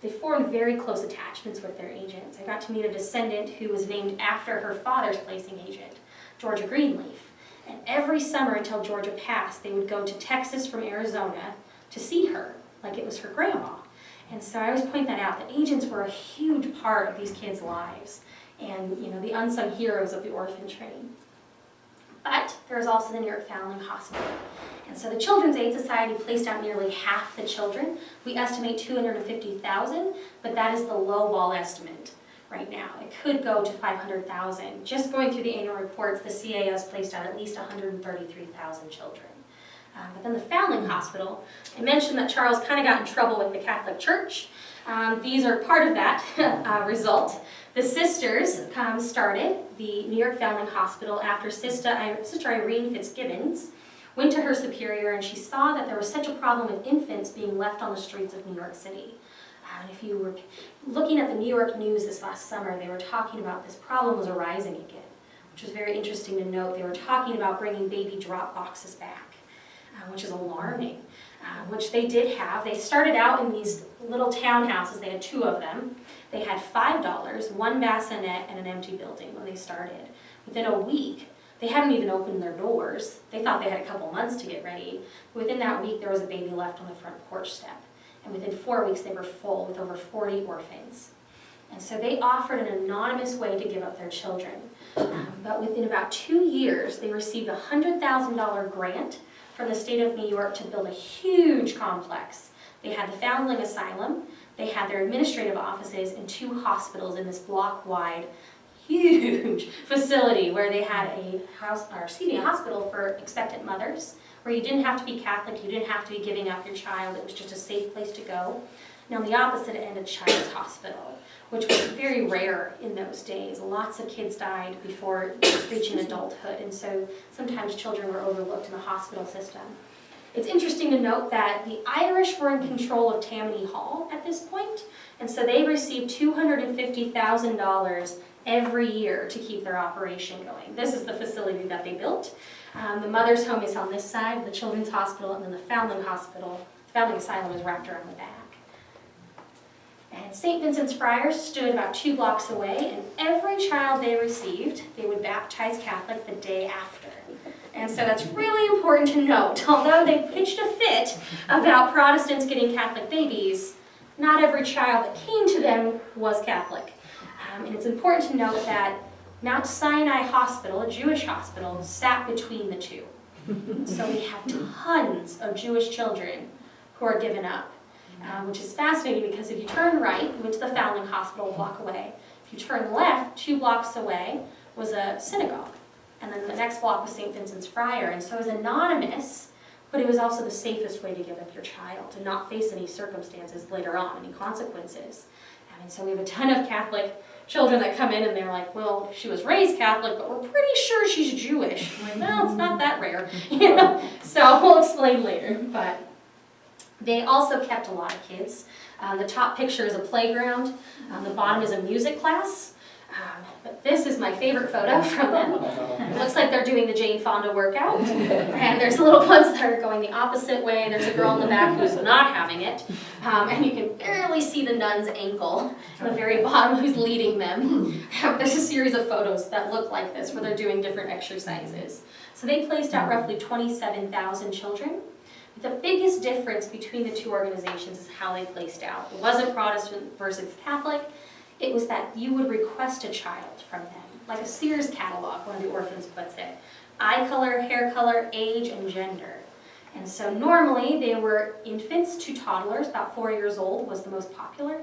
They formed very close attachments with their agents. I got to meet a descendant who was named after her father's placing agent, Georgia Greenleaf. And every summer until Georgia passed, they would go to Texas from Arizona to see her, like it was her grandma. And so I always point that out. The agents were a huge part of these kids' lives and, the unsung heroes of the Orphan Train. But there was also the New York Foundling Hospital. And so the Children's Aid Society placed out nearly half the children. We estimate 250,000, but that is the lowball estimate right now. It could go to 500,000. Just going through the annual reports, the CAS placed out at least 133,000 children. But then the Foundling Hospital, I mentioned that Charles kind of got in trouble with the Catholic Church. These are part of that result. The sisters started the New York Foundling Hospital after Sister Irene Fitzgibbons went to her superior and she saw that there was such a problem with infants being left on the streets of New York City. And if you were looking at the New York news this last summer, they were talking about this problem was arising again, which was very interesting to note. They were talking about bringing baby drop boxes back, which is alarming, which they did have. They started out in these little townhouses. They had 2 of them. They had $5, 1 bassinet, and an empty building when they started. Within a week, they hadn't even opened their doors. They thought they had a couple months to get ready. Within that week, there was a baby left on the front porch step. And within 4 weeks, they were full with over 40 orphans. And so they offered an anonymous way to give up their children. But within about 2 years, they received a $100,000 grant from the state of New York to build a huge complex. They had the Foundling Asylum, they had their administrative offices, and 2 hospitals in this block-wide, huge facility where they had a hospital for expectant mothers, where you didn't have to be Catholic, you didn't have to be giving up your child, it was just a safe place to go. And on the opposite end, a child's hospital, which was very rare in those days. Lots of kids died before reaching adulthood, and so sometimes children were overlooked in the hospital system. It's interesting to note that the Irish were in control of Tammany Hall at this point, and so they received $250,000 every year to keep their operation going. This is the facility that they built. The mother's home is on this side, the children's hospital, and then the Foundling Hospital, Foundling Asylum is wrapped around the back. And St. Vincent's Friars stood about 2 blocks away, and every child they received, they would baptize Catholic the day after. And so that's really important to note. Although they pitched a fit about Protestants getting Catholic babies, not every child that came to them was Catholic. And it's important to note that Mount Sinai Hospital, a Jewish hospital, sat between the 2. So we have tons of Jewish children who are given up, which is fascinating because if you turn right, you went to the Foundling Hospital a block away. If you turn left, 2 blocks away was a synagogue. And then the next block was St. Vincent's Friar. And so it was anonymous, but it was also the safest way to give up your child, to not face any circumstances later on, any consequences. And so we have a ton of Catholic children that come in and they're like, well, she was raised Catholic, but we're pretty sure she's Jewish. I'm like, well, it's not that rare. So we'll explain later. But they also kept a lot of kids. The top picture is a playground. The bottom is a music class. But this is my favorite photo from them. It looks like they're doing the Jane Fonda workout. And there's little ones that are going the opposite way. There's a girl in the back who's not having it. And you can barely see the nun's ankle at the very bottom who's leading them. There's a series of photos that look like this where they're doing different exercises. So they placed out roughly 27,000 children. The biggest difference between the two organizations is how they placed out. It wasn't Protestant versus Catholic. It was that you would request a child from them, like a Sears catalog, one of the orphans puts it. Eye color, hair color, age, and gender. And so normally they were infants to toddlers, about 4 years old was the most popular,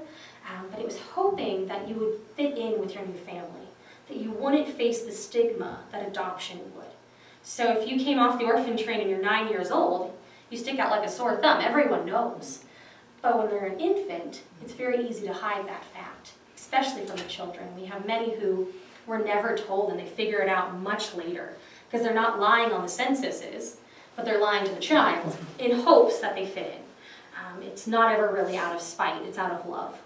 but it was hoping that you would fit in with your new family, that you wouldn't face the stigma that adoption would. So if you came off the orphan train and you're 9 years old, you stick out like a sore thumb, everyone knows. But when they're an infant, it's very easy to hide that fact, especially from the children. We have many who were never told and they figure it out much later, because they're not lying on the censuses, but they're lying to the child in hopes that they fit in. It's not ever really out of spite, it's out of love.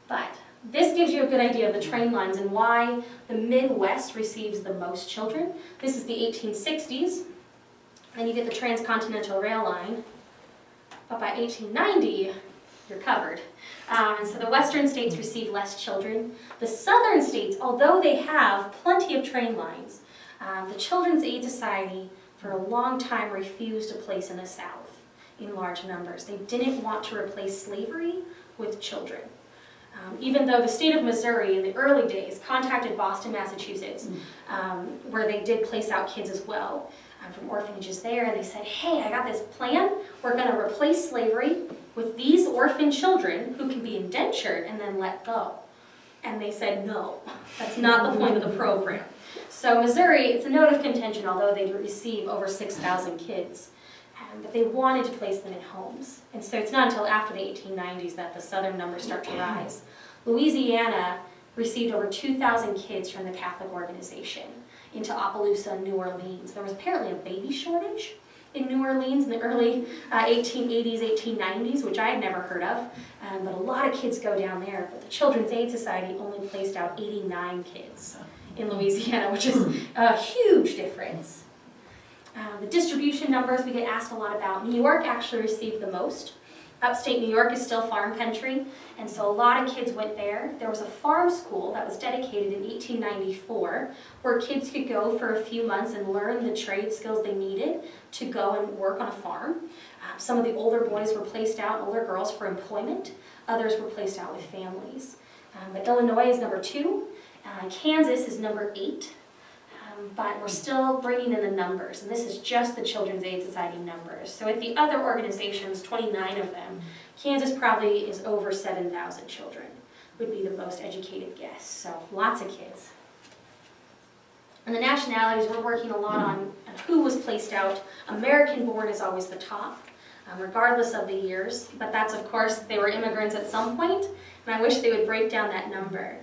But this gives you a good idea of the train lines and why the Midwest receives the most children. This is the 1860s, and you get the transcontinental rail line. But by 1890, you're covered. And so the western states receive less children. The southern states, although they have plenty of train lines, the Children's Aid Society for a long time refused to place in the South in large numbers. They didn't want to replace slavery with children. Even though the state of Missouri in the early days contacted Boston, Massachusetts, where they did place out kids as well from orphanages there, and they said, hey, I got this plan. We're going to replace slavery with these orphan children who can be indentured and then let go. And they said, no, that's not the point of the program. So Missouri, it's a note of contention, although they receive over 6,000 kids. But they wanted to place them in homes. And so it's not until after the 1890s that the southern numbers start to rise. Louisiana received over 2,000 kids from the Catholic organization into Opelousas and New Orleans. There was apparently a baby shortage in New Orleans in the early 1880s, 1890s, which I had never heard of. But a lot of kids go down there. But the Children's Aid Society only placed out 89 kids in Louisiana, which is a huge difference. The distribution numbers we get asked a lot about. New York actually received the most. Upstate New York is still farm country, and so a lot of kids went there. There was a farm school that was dedicated in 1894 where kids could go for a few months and learn the trade skills they needed to go and work on a farm. Some of the older boys were placed out, older girls for employment. Others were placed out with families. But Illinois is number 2. Kansas is number 8. But we're still bringing in the numbers, and this is just the Children's Aid Society numbers. So with the other organizations, 29 of them, Kansas probably is over 7,000 children, would be the most educated guess. So lots of kids. And the nationalities, we're working a lot on who was placed out. American born is always the top, regardless of the years. But that's, of course, they were immigrants at some point, and I wish they would break down that number.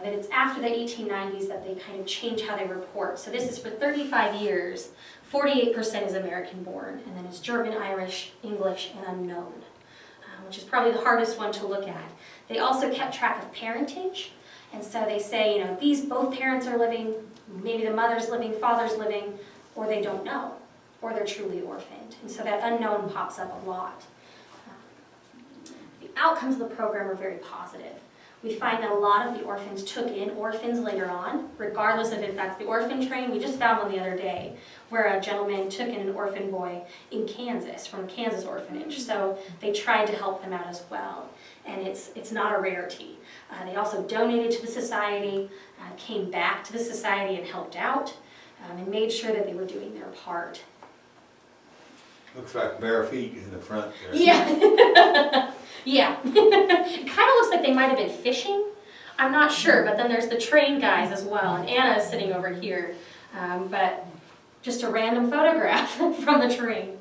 That it's after the 1890s that they kind of change how they report. So this is for 35 years, 48% is American born, and then it's German, Irish, English, and unknown, which is probably the hardest one to look at. They also kept track of parentage, and so they say, you know, both parents are living, maybe the mother's living, father's living, or they don't know, or they're truly orphaned. And so that unknown pops up a lot. The outcomes of the program are very positive. We find that a lot of the orphans took in orphans later on, regardless of if that's the orphan train. We just found one the other day where a gentleman took in an orphan boy in Kansas, from a Kansas orphanage. So they tried to help them out as well. And it's not a rarity. They also donated to the society, came back to the society and helped out, and made sure that they were doing their part. Looks like bare feet in the front there. Yeah. Yeah. It kind of looks like they might have been fishing. I'm not sure, but then there's the train guys as well, and Anna is sitting over here. But just a random photograph from the train.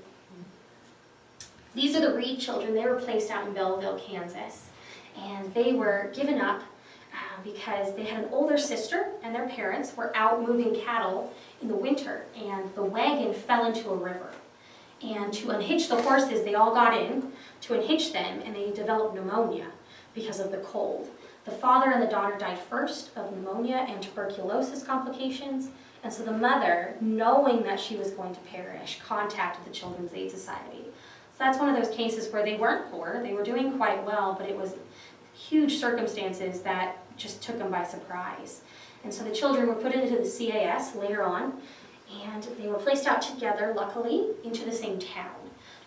These are the Reed children. They were placed out in Belleville, Kansas, and they were given up because they had an older sister and their parents were out moving cattle in the winter, and the wagon fell into a river. And to unhitch the horses, they all got in to unhitch them, and they developed pneumonia because of the cold. The father and the daughter died first of pneumonia and tuberculosis complications, and so the mother, knowing that she was going to perish, contacted the Children's Aid Society. So that's one of those cases where they weren't poor, they were doing quite well, but it was huge circumstances that just took them by surprise. And so the children were put into the CAS later on, and they were placed out together, luckily, into the same town.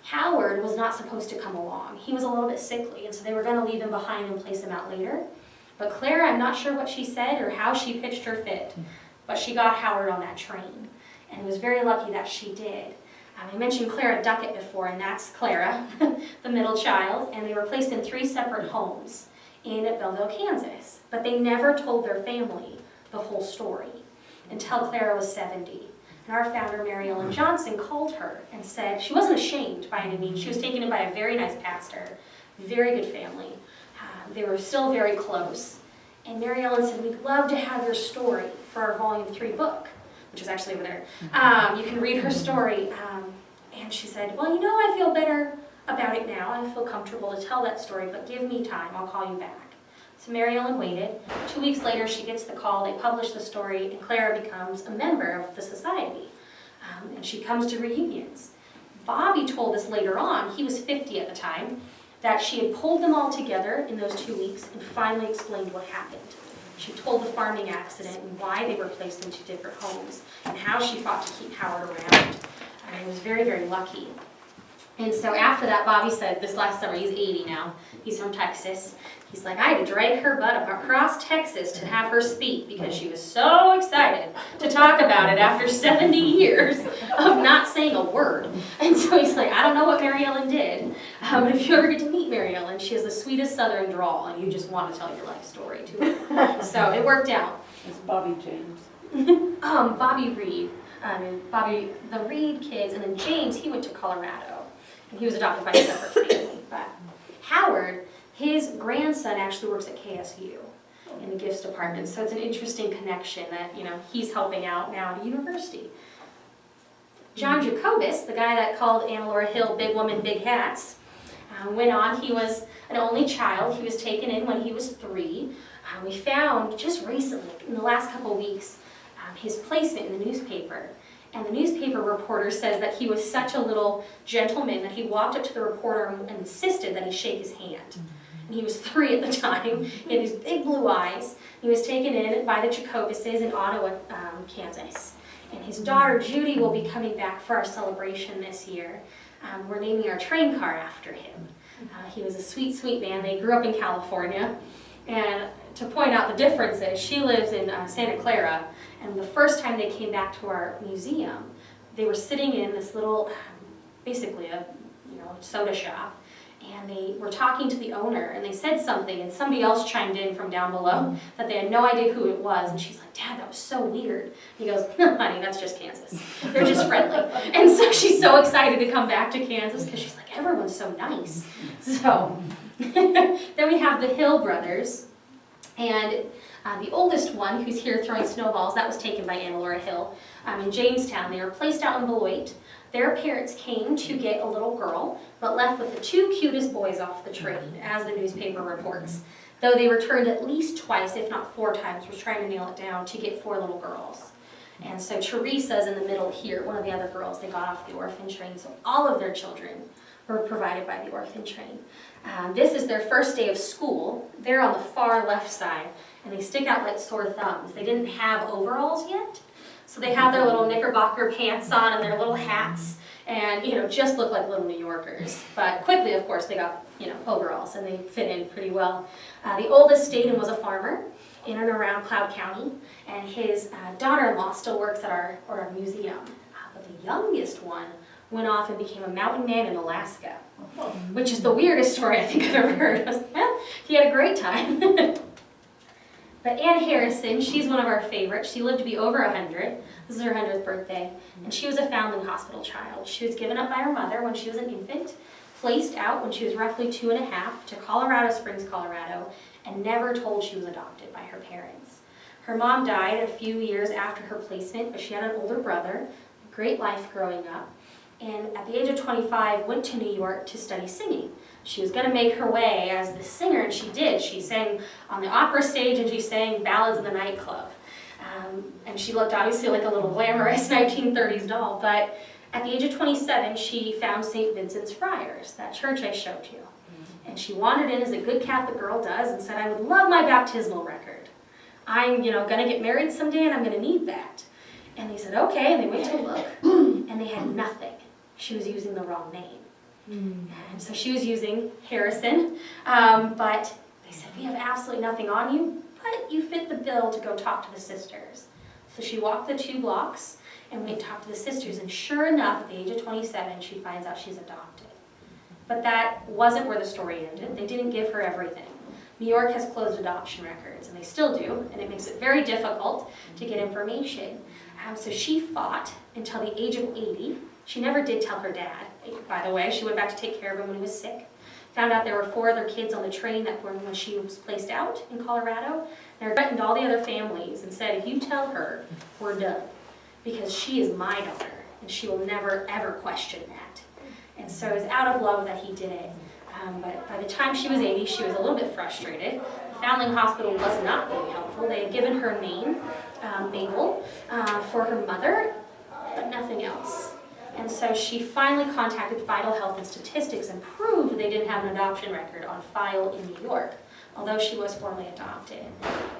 Howard was not supposed to come along. He was a little bit sickly, and so they were going to leave him behind and place him out later. But Clara, I'm not sure what she said or how she pitched her fit, but she got Howard on that train, and it was very lucky that she did. I mentioned Clara Duckett before, and that's Clara, the middle child, and they were placed in 3 separate homes in Belleville, Kansas. But they never told their family the whole story until Clara was 70. And our founder, Mary Ellen Johnson, called her and said, she wasn't ashamed by any means. She was taken in by a very nice pastor, very good family. They were still very close. And Mary Ellen said, we'd love to have your story for our Volume 3 book, which is actually over there. You can read her story. And she said, well, you know, I feel better about it now. I feel comfortable to tell that story, but give me time. I'll call you back. So Mary Ellen waited. 2 weeks later, she gets the call. They publish the story, and Clara becomes a member of the society. And she comes to reunions. Bobby told us later on, he was 50 at the time, that she had pulled them all together in those 2 weeks and finally explained what happened. She told the farming accident and why they were placed into different homes and how she fought to keep Howard around. And he was very, very lucky. And so after that, Bobby said, this last summer, he's 80 now, he's from Texas. He's like, I had to drag her butt across Texas to have her speak because she was so excited to talk about it after 70 years of not saying a word. And so he's like, I don't know what Mary Ellen did, but if you ever get to meet Mary Ellen, she has the sweetest southern drawl, and you just want to tell your life story to her. So it worked out. It's Bobby James. Bobby Reed. Bobby, the Reed kids, and then James, he went to Colorado. And he was adopted by a separate family. But Howard, his grandson actually works at KSU in the gifts department. So it's an interesting connection that, you know, he's helping out now at a university. John Jacobus, the guy that called Anna Laura Hill Big Woman, Big Hats, went on. He was an only child. He was taken in when he was 3. We found just recently, in the last couple of weeks, his placement in the newspaper. And the newspaper reporter says that he was such a little gentleman that he walked up to the reporter and insisted that he shake his hand. And he was 3 at the time. He had these big blue eyes. He was taken in by the Jacobuses in Ottawa, Kansas. And his daughter Judy will be coming back for our celebration this year. We're naming our train car after him. He was a sweet, sweet man. They grew up in California. And to point out the differences, she lives in Santa Clara. And the first time they came back to our museum, they were sitting in this little, basically a soda shop, and they were talking to the owner, and they said something, and somebody else chimed in from down below that they had no idea who it was, and she's like, Dad, that was so weird. He goes, honey, that's just Kansas. They're just friendly. And so she's so excited to come back to Kansas because she's like, everyone's so nice. So then we have the Hill brothers, and the oldest one, who's here throwing snowballs, that was taken by Anna Laura Hill in Jamestown. They were placed out in Beloit. Their parents came to get a little girl, but left with the 2 cutest boys off the train, as the newspaper reports. Though they returned at least twice, if not 4 times, was trying to nail it down to get 4 little girls. And so Teresa's in the middle here, one of the other girls. They got off the Orphan Train, so all of their children were provided by the Orphan Train. This is their first day of school. They're on the far left side, and they stick out like sore thumbs. They didn't have overalls yet, so they have their little knickerbocker pants on and their little hats, and just look like little New Yorkers. But quickly, of course, they got overalls, and they fit in pretty well. The oldest stayed and was a farmer in and around Cloud County, and his daughter-in-law still works at our museum. But the youngest one went off and became a mountain man in Alaska, which is the weirdest story I think I've ever heard. I was like, well, he had a great time. But Ann Harrison, she's one of our favorites. She lived to be over 100. This is her 100th birthday. And she was a foundling hospital child. She was given up by her mother when she was an infant, placed out when she was roughly 2 and a half to Colorado Springs, Colorado, and never told she was adopted by her parents. Her mom died a few years after her placement, but she had an older brother, a great life growing up. And at the age of 25, went to New York to study singing. She was going to make her way as the singer, and she did. She sang on the opera stage, and she sang ballads in the nightclub. And she looked obviously like a little glamorous 1930s doll, but At the age of 27, she found St. Vincent's Friars, that church I showed you. And she wandered in as a good Catholic girl does and said, I would love my baptismal record. I'm, gonna get married someday and I'm gonna need that. And they said, okay, and they went to look, and they had nothing. She was using the wrong name. And so she was using Harrison, but they said, we have absolutely nothing on you, but you fit the bill to go talk to the sisters. So she walked the 2 blocks and went to talk to the sisters, and sure enough, at the age of 27, she finds out she's adopted. But that wasn't where the story ended. They didn't give her everything. New York has closed adoption records, and they still do, and it makes it very difficult to get information. So she fought until the age of 80. She never did tell her dad, by the way. She went back to take care of him when he was sick. Found out there were 4 other kids on the train that were when she was placed out in Colorado. They threatened all the other families and said, if you tell her, we're done. Because she is my daughter, and she will never, ever question that. And so it was out of love that he did it. But by the time she was 80, she was a little bit frustrated. The Foundling Hospital was not being helpful. They had given her name, Mabel, for her mother, but nothing else. And so she finally contacted Vital Health and Statistics and proved they didn't have an adoption record on file in New York, although she was formally adopted.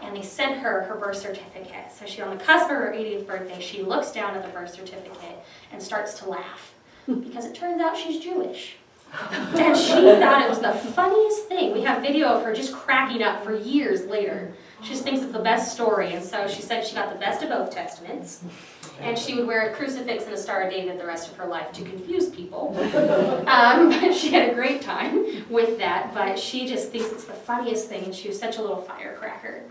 And they sent her birth certificate. So she, on the cusp of her 80th birthday, she looks down at the birth certificate and starts to laugh, because it turns out she's Jewish. And she thought it was the funniest thing. We have video of her just cracking up for years later. She just thinks it's the best story, and so she said she got the best of both testaments. And she would wear a crucifix and a Star of David the rest of her life to confuse people. But she had a great time with that, but she just thinks it's the funniest thing, and she was such a little firecracker.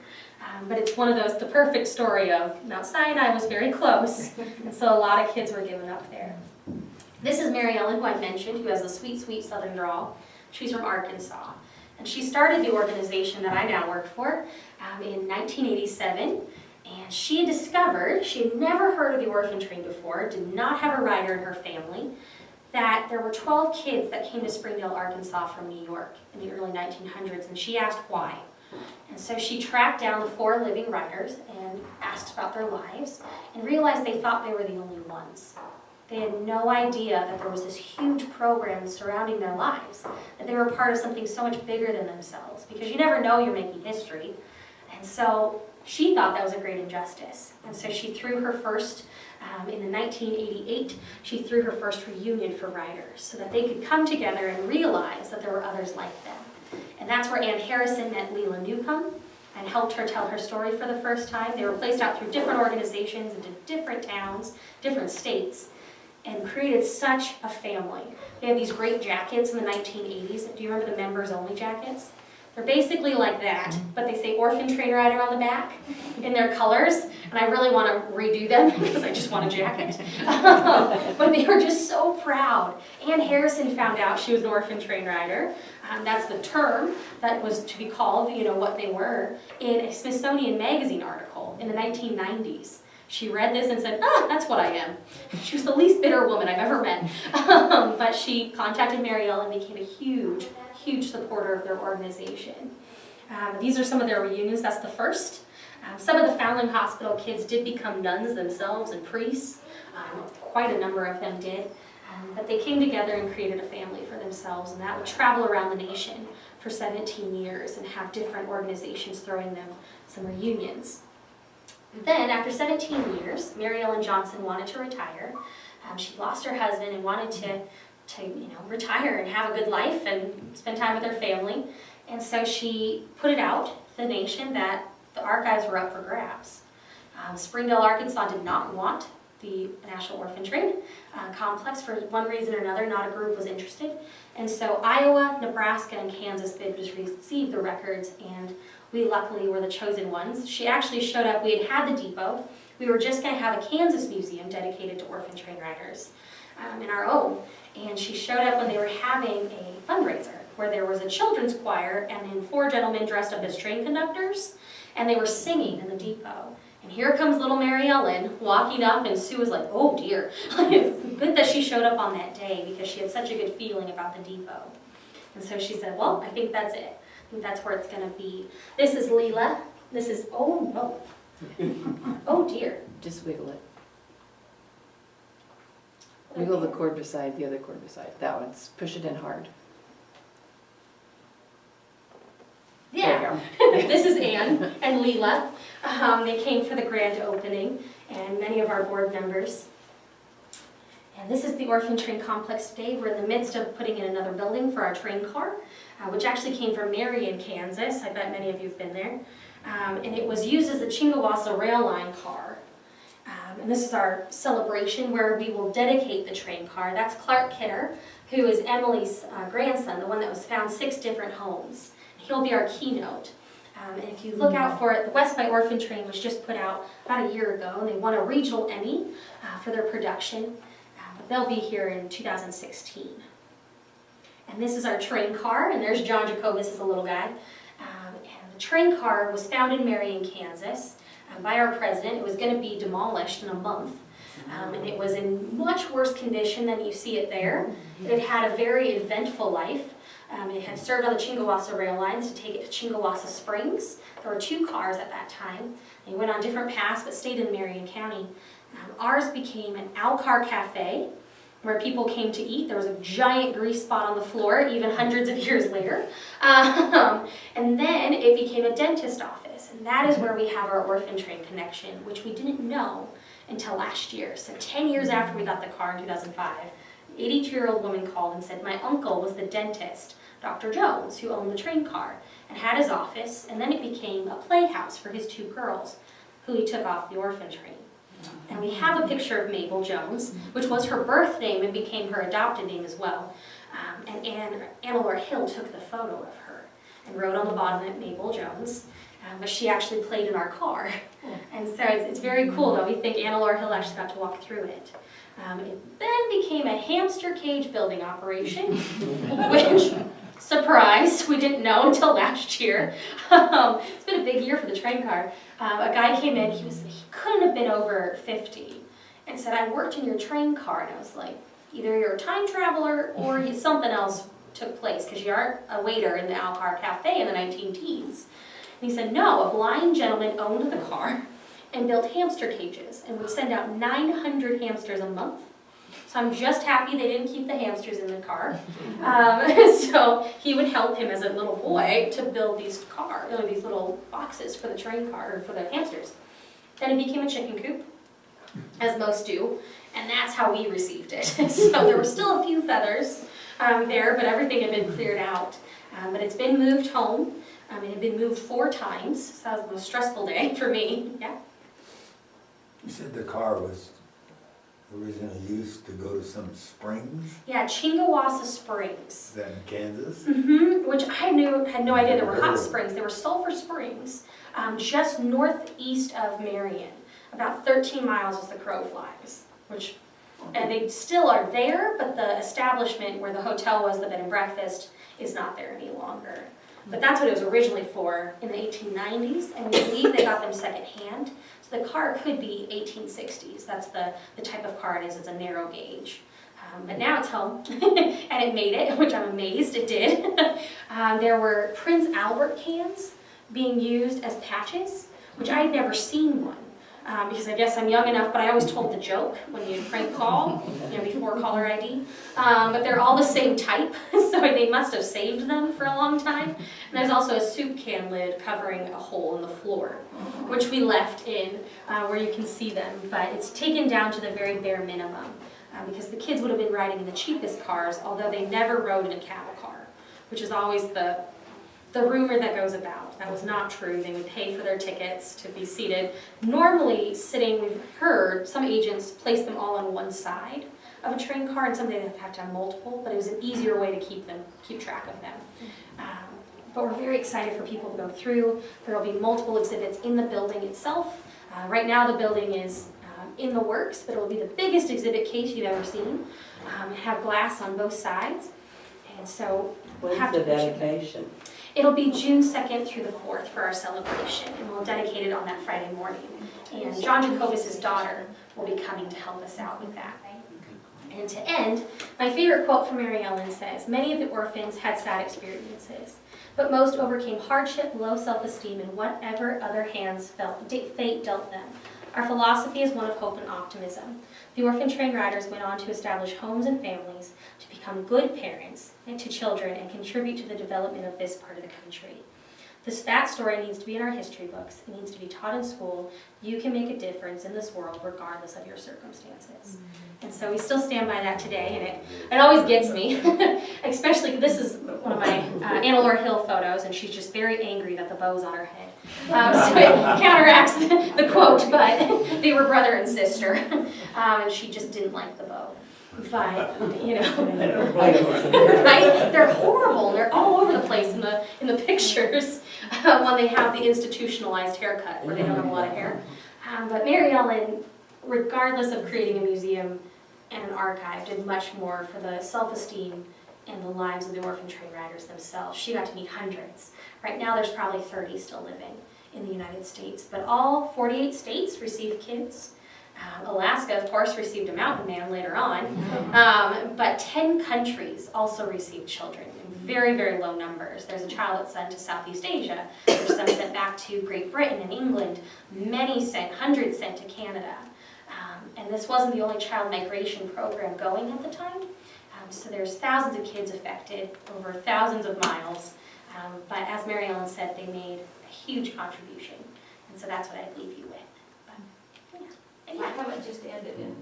But it's one of those, the perfect story of Mount Sinai was very close, and so a lot of kids were given up there. This is Mary Ellen, who I mentioned, who has the sweet, sweet southern drawl. She's from Arkansas. And she started the organization that I now work for in 1987. And she had discovered, she had never heard of the Orphan Train before, did not have a rider in her family, that there were 12 kids that came to Springdale, Arkansas from New York in the early 1900s, and she asked why. And so she tracked down the 4 living riders and asked about their lives, and realized they thought they were the only ones. They had no idea that there was this huge program surrounding their lives, that they were part of something so much bigger than themselves, because you never know you're making history. And so she thought that was a great injustice. And so she threw her first, in 1988, she threw her first reunion for riders so that they could come together and realize that there were others like them. And that's where Ann Harrison met Leila Newcomb and helped her tell her story for the first time. They were placed out through different organizations into different towns, different states, and created such a family. They had these great jackets in the 1980s. Do you remember the members only jackets? They're basically like that, but they say Orphan Train Rider on the back in their colors, and I really want to redo them because I just want a jacket. But they were just so proud. Ann Harrison found out she was an Orphan Train Rider. That's the term that was to be called, what they were, in a Smithsonian Magazine article in the 1990s. She read this and said, that's what I am. She was the least bitter woman I've ever met. But she contacted Mary Ellen and became a huge, huge supporter of their organization. These are some of their reunions. That's the first. Some of the Foundling Hospital kids did become nuns themselves and priests. Quite a number of them did. But they came together and created a family for themselves, and that would travel around the nation for 17 years and have different organizations throwing them some reunions. Then, after 17 years, Mary Ellen Johnson wanted to retire. She lost her husband and wanted to retire and have a good life and spend time with her family. And so she put it out to the nation that the archives were up for grabs. Springdale, Arkansas did not want the National Orphan Train complex for one reason or another. Not a group was interested. And so Iowa, Nebraska, and Kansas bid to receive the records, and we luckily were the chosen ones. She actually showed up. We had the depot. We were just going to have a Kansas museum dedicated to Orphan Train Riders in our own. And she showed up when they were having a fundraiser where there was a children's choir and then 4 gentlemen dressed up as train conductors, and they were singing in the depot. And here comes little Mary Ellen walking up, and Sue was like, oh dear. It's good that she showed up on that day because she had such a good feeling about the depot. And so she said, well, I think that's it. I think that's where it's going to be. This is Leela. This is, oh no. Oh dear. Just wiggle it. Wiggle the cord beside the other cord beside. That one's, push it in hard. Yeah. This is Anne and Leela. They came for the grand opening, and many of our board members. And this is the Orphan Train complex today. We're in the midst of putting in another building for our train car, which actually came from Marion, Kansas. I bet many of you have been there. And it was used as the Chingawassa rail line car. And this is our celebration where we will dedicate the train car. That's Clark Kidder, who is Emily's grandson, the one that was found 6 different homes. He'll be our keynote. And if you look out for it, the West by Orphan Train was just put out about a year ago, and they won a regional Emmy for their production. But they'll be here in 2016. And this is our train car, and there's John Jacobus as a little guy. And the train car was found in Marion, Kansas, by our president. It was going to be demolished in a month. And it was in much worse condition than you see it there. It had a very eventful life. It had served on the Chingawassa rail lines to take it to Chingawassa Springs. There were 2 cars at that time. They went on different paths but stayed in Marion County. Ours became an Alcar Cafe where people came to eat. There was a giant grease spot on the floor, even hundreds of years later. And then it became a dentist office. And that is where we have our Orphan Train connection, which we didn't know until last year. So 10 years after we got the car in 2005, an 82-year-old woman called and said, my uncle was the dentist, Dr. Jones, who owned the train car and had his office. And then it became a playhouse for his 2 girls, who he took off the Orphan Train. And we have a picture of Mabel Jones, which was her birth name and became her adopted name as well. And Anna-Laura Hill took the photo of her and wrote on the bottom that Mabel Jones, but she actually played in our car. And so it's very cool that we think Anna-Laura Hill actually got to walk through it. It then became a hamster cage building operation, which, surprise, we didn't know until last year. It's been a big year for the train car. A guy came in, he couldn't have been over 50, and said, I worked in your train car. And I was like, either you're a time traveler or something else took place, because you aren't a waiter in the Alcar Cafe in the 19-teens. And he said, no, a blind gentleman owned the car and built hamster cages and would send out 900 hamsters a month. So I'm just happy they didn't keep the hamsters in the car. So he would help him as a little boy to build these little boxes for the train car, or for the hamsters. Then it became a chicken coop, as most do, and that's how we received it. So there were still a few feathers there, but everything had been cleared out. But it's been moved home. It had been moved 4 times, so that was the most stressful day for me. Yeah. You said the car was originally used to go to some springs? Yeah, Chingawassa Springs. Is that in Kansas? Which I had no idea there were hot springs. There were sulfur springs just northeast of Marion, about 13 miles as the crow flies, and they still are there, but the establishment where the hotel was, the bed and breakfast, is not there any longer. But that's what it was originally for in the 1890s, and we believe they got them secondhand. So the car could be 1860s. That's the type of car it is. It's a narrow gauge. But now it's home, and it made it, which I'm amazed it did. There were Prince Albert cans being used as patches, which I had never seen one. Because I guess I'm young enough, but I always told the joke when you prank call, before caller ID. But they're all the same type, so they must have saved them for a long time. And there's also a soup can lid covering a hole in the floor, which we left in where you can see them. But it's taken down to the very bare minimum, because the kids would have been riding in the cheapest cars, although they never rode in a cattle car, which is always the rumor that goes about. That was not true. They would pay for their tickets to be seated. Normally sitting, we've heard some agents place them all on one side of a train car, and some they have to have multiple, but it was an easier way to keep track of them. But we're very excited for people to go through. There will be multiple exhibits in the building itself. Right now the building is in the works, but it will be the biggest exhibit case you've ever seen. Have glass on both sides. And so we'll have When's to the dedication? It'll be June 2nd through the 4th for our celebration, and we'll dedicate it on that Friday morning. And John Jacobus' daughter will be coming to help us out with that. And to end, my favorite quote from Mary Ellen says, many of the orphans had sad experiences, but most overcame hardship, low self-esteem, and whatever other hands fate dealt them. Our philosophy is one of hope and optimism. The Orphan Train riders went on to establish homes and families, to become good parents to children and contribute to the development of this part of the country. That story needs to be in our history books. It needs to be taught in school. You can make a difference in this world regardless of your circumstances. And so we still stand by that today, and it always gets me. Especially, this is one of my Anna Laura Hill photos, and she's just very angry that the bow's on her head. So it counteracts the quote, but they were brother and sister, and she just didn't like the bow. But, you know, right? They're horrible, and they're all over the place in the pictures when they have the institutionalized haircut, where they don't have a lot of hair. But Mary Ellen, regardless of creating a museum and an archive, did much more for the self-esteem and the lives of the Orphan Train riders themselves. She got to meet hundreds. Right now there's probably 30 still living in the United States, but all 48 states receive kids. Alaska, of course, received a mountain man later on, but 10 countries also received children in very, very low numbers. There's a child that's sent to Southeast Asia, there's some sent back to Great Britain and England, many sent, hundreds sent to Canada. And this wasn't the only child migration program going at the time, so there's thousands of kids affected over thousands of miles, but as Mary Ellen said, they made a huge contribution, and so that's what I'd leave you with. How come it just ended in?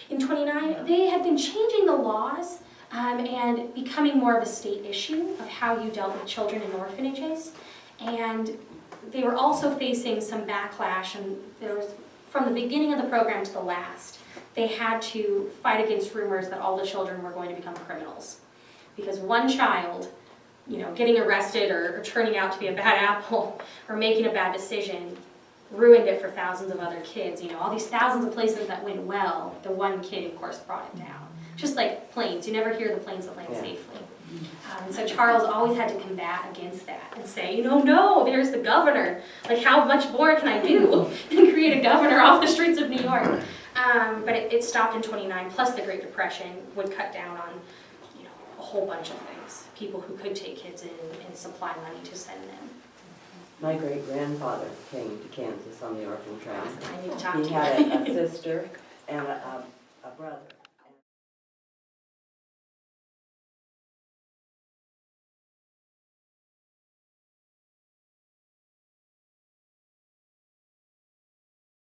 In 29, they had been changing the laws and becoming more of a state issue of how you dealt with children in orphanages. And they were also facing some backlash, and there was, from the beginning of the program to the last, they had to fight against rumors that all the children were going to become criminals. Because one child, you know, getting arrested or turning out to be a bad apple or making a bad decision ruined it for thousands of other kids. You know, all these thousands of placements that went well, the one kid, of course, brought it down. Just like planes, you never hear the planes that land safely. So Charles always had to combat against that and say, you know, no, there's the governor. Like, how much more can I do than create a governor off the streets of New York? But it stopped in 29, plus the Great Depression would cut down on, you know, a whole bunch of things. People who could take kids in and supply money to send them. My great-grandfather came to Kansas on the Orphan Train. I need to talk to He you. had a sister and a brother.